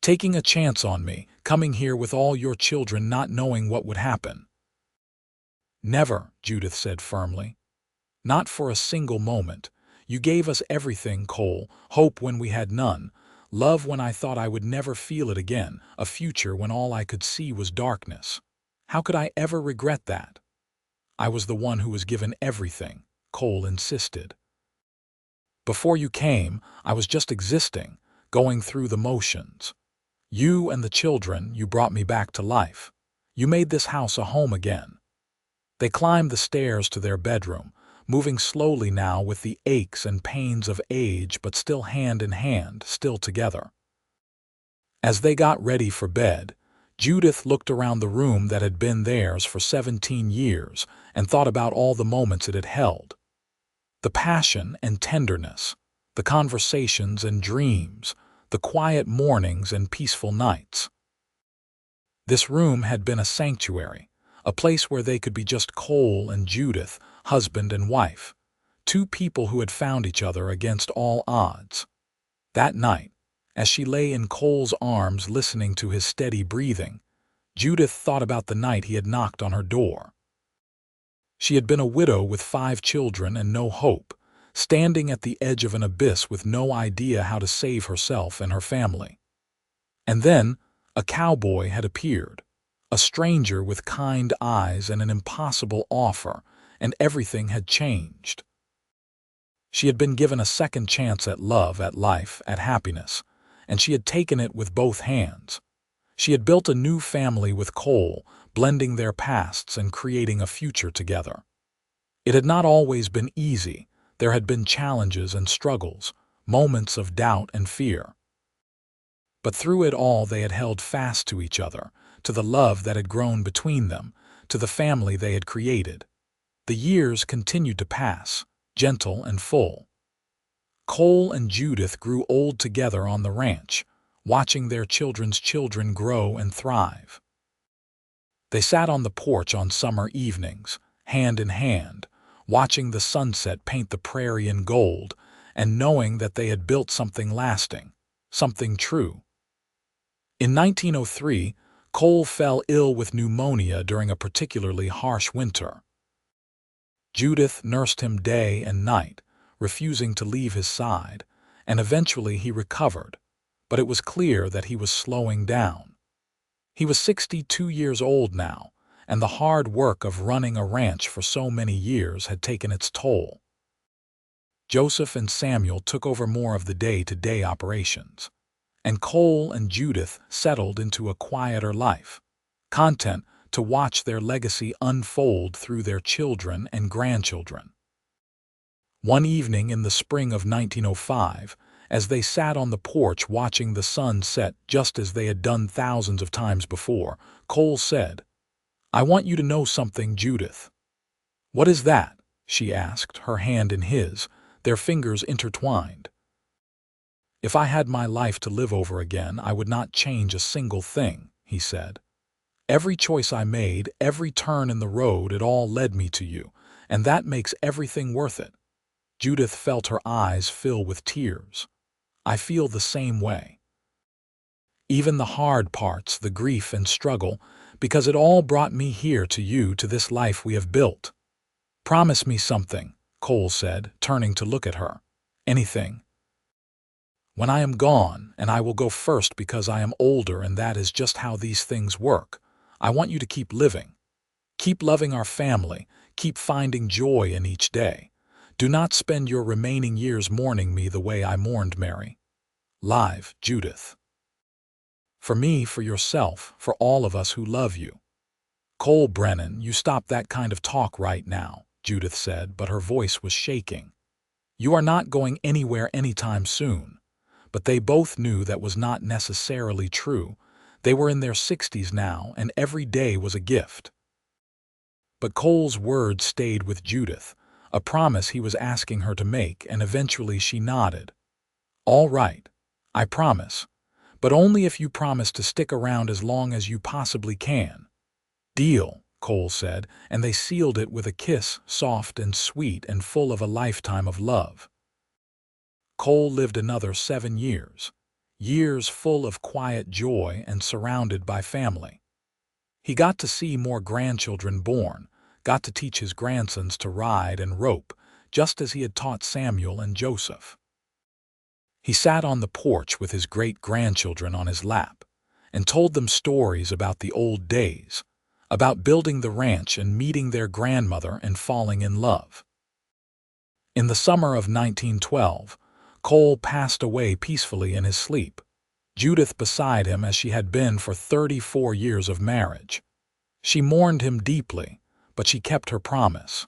S1: "Taking a chance on me, coming here with all your children not knowing what would happen?" "Never," Judith said firmly. "Not for a single moment. You gave us everything, Cole, hope when we had none, love when I thought I would never feel it again, a future when all I could see was darkness. How could I ever regret that?" "I was the one who was given everything," Cole insisted. "Before you came, I was just existing, going through the motions. You and the children, you brought me back to life. You made this house a home again." They climbed the stairs to their bedroom, moving slowly now with the aches and pains of age, but still hand in hand, still together. As they got ready for bed, Judith looked around the room that had been theirs for 17 years and thought about all the moments it had held. The passion and tenderness, the conversations and dreams, the quiet mornings and peaceful nights. This room had been a sanctuary, a place where they could be just Cole and Judith, husband and wife, two people who had found each other against all odds. That night, as she lay in Cole's arms listening to his steady breathing, Judith thought about the night he had knocked on her door. She had been a widow with 5 children and no hope, standing at the edge of an abyss with no idea how to save herself and her family. And then, a cowboy had appeared, a stranger with kind eyes and an impossible offer, and everything had changed. She had been given a second chance at love, at life, at happiness, and she had taken it with both hands. She had built a new family with Cole, blending their pasts and creating a future together. It had not always been easy. There had been challenges and struggles, moments of doubt and fear. But through it all they had held fast to each other, to the love that had grown between them, to the family they had created. The years continued to pass, gentle and full. Cole and Judith grew old together on the ranch, watching their children's children grow and thrive. They sat on the porch on summer evenings, hand in hand, watching the sunset paint the prairie in gold, and knowing that they had built something lasting, something true. In 1903, Cole fell ill with pneumonia during a particularly harsh winter. Judith nursed him day and night, refusing to leave his side, and eventually he recovered, but it was clear that he was slowing down. He was 62 years old now, and the hard work of running a ranch for so many years had taken its toll. Joseph and Samuel took over more of the day-to-day operations, and Cole and Judith settled into a quieter life, content to watch their legacy unfold through their children and grandchildren. One evening in the spring of 1905, as they sat on the porch watching the sun set just as they had done thousands of times before, Cole said, "I want you to know something, Judith." "What is that?" she asked, her hand in his, their fingers intertwined. "If I had my life to live over again, I would not change a single thing," he said. "Every choice I made, every turn in the road, it all led me to you, and that makes everything worth it." Judith felt her eyes fill with tears. "I feel the same way. Even the hard parts, the grief and struggle, because it all brought me here to you, to this life we have built." "Promise me something," Cole said, turning to look at her. "Anything." "When I am gone, and I will go first because I am older and that is just how these things work, I want you to keep living. Keep loving our family, keep finding joy in each day. Do not spend your remaining years mourning me the way I mourned Mary." Live, Judith. "For me, for yourself, for all of us who love you." "Cole Brennan, you stop that kind of talk right now," Judith said, but her voice was shaking. "You are not going anywhere anytime soon. but they both knew that was not necessarily true. They were in their 60s now, and every day was a gift. But Cole's words stayed with Judith, a promise he was asking her to make, and eventually she nodded. "All right, I promise, but only if you promise to stick around as long as you possibly can." "Deal," Cole said, and they sealed it with a kiss, soft and sweet and full of a lifetime of love. Cole lived another 7 years, years full of quiet joy and surrounded by family. He got to see more grandchildren born, got to teach his grandsons to ride and rope, just as he had taught Samuel and Joseph. He sat on the porch with his great-grandchildren on his lap and told them stories about the old days, about building the ranch and meeting their grandmother and falling in love. In the summer of 1912, Cole passed away peacefully in his sleep, Judith beside him as she had been for 34 years of marriage. She mourned him deeply, but she kept her promise.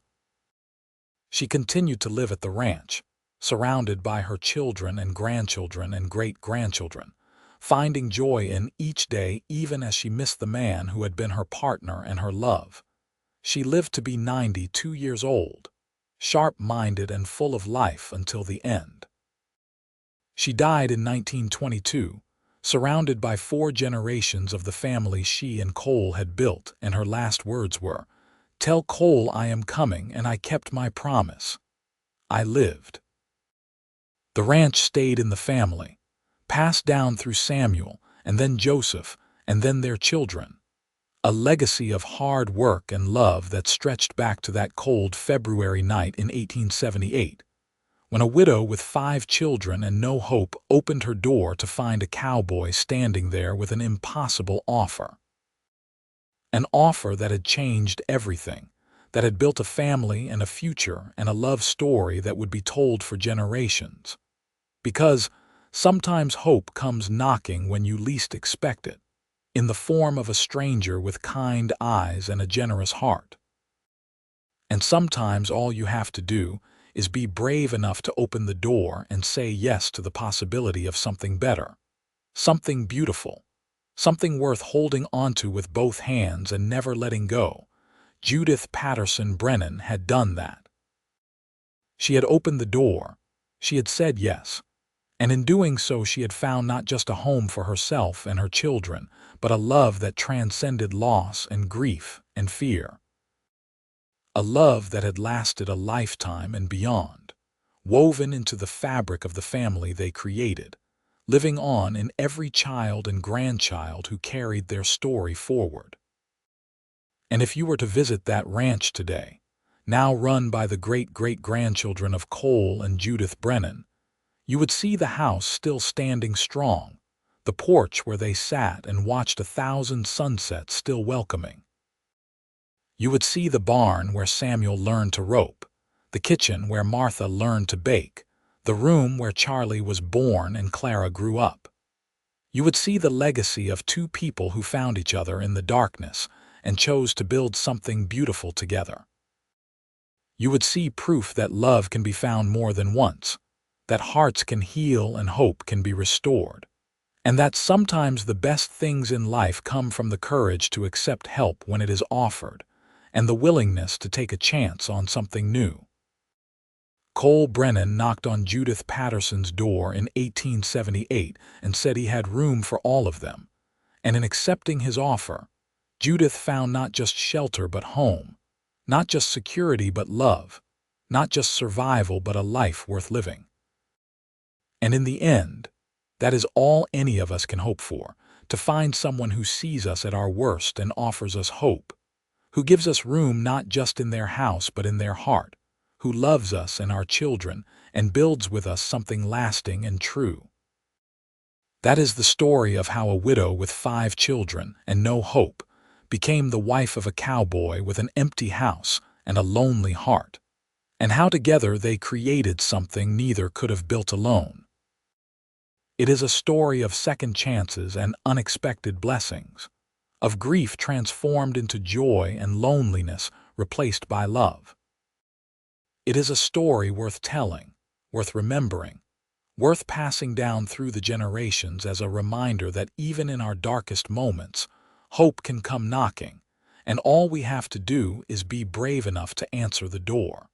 S1: She continued to live at the ranch, surrounded by her children and grandchildren and great-grandchildren, finding joy in each day even as she missed the man who had been her partner and her love. She lived to be 92 years old, sharp-minded and full of life until the end. She died in 1922, surrounded by 4 generations of the family she and Cole had built, and her last words were, "Tell Cole I am coming, and I kept my promise. I lived." The ranch stayed in the family, passed down through Samuel, and then Joseph, and then their children. A legacy of hard work and love that stretched back to that cold February night in 1878, when a widow with 5 children and no hope opened her door to find a cowboy standing there with an impossible offer. An offer that had changed everything, that had built a family and a future and a love story that would be told for generations. Because sometimes hope comes knocking when you least expect it, in the form of a stranger with kind eyes and a generous heart. And sometimes all you have to do is be brave enough to open the door and say yes to the possibility of something better, something beautiful, something worth holding onto with both hands and never letting go. Judith Patterson Brennan had done that. She had opened the door, she had said yes, and in doing so she had found not just a home for herself and her children, but a love that transcended loss and grief and fear. A love that had lasted a lifetime and beyond, woven into the fabric of the family they created, living on in every child and grandchild who carried their story forward. And if you were to visit that ranch today, now run by the great-great-grandchildren of Cole and Judith Brennan, you would see the house still standing strong, the porch where they sat and watched 1,000 sunsets still welcoming. You would see the barn where Samuel learned to rope, the kitchen where Martha learned to bake, the room where Charlie was born and Clara grew up. You would see the legacy of 2 people who found each other in the darkness and chose to build something beautiful together. You would see proof that love can be found more than once, that hearts can heal and hope can be restored, and that sometimes the best things in life come from the courage to accept help when it is offered, and the willingness to take a chance on something new. Cole Brennan knocked on Judith Patterson's door in 1878 and said he had room for all of them, and in accepting his offer, Judith found not just shelter but home, not just security but love, not just survival but a life worth living. And in the end, that is all any of us can hope for, to find someone who sees us at our worst and offers us hope, who gives us room not just in their house but in their heart, who loves us and our children and builds with us something lasting and true. That is the story of how a widow with 5 children and no hope became the wife of a cowboy with an empty house and a lonely heart, and how together they created something neither could have built alone. It is a story of second chances and unexpected blessings, of grief transformed into joy and loneliness replaced by love. It is a story worth telling, worth remembering, worth passing down through the generations as a reminder that even in our darkest moments, hope can come knocking, and all we have to do is be brave enough to answer the door.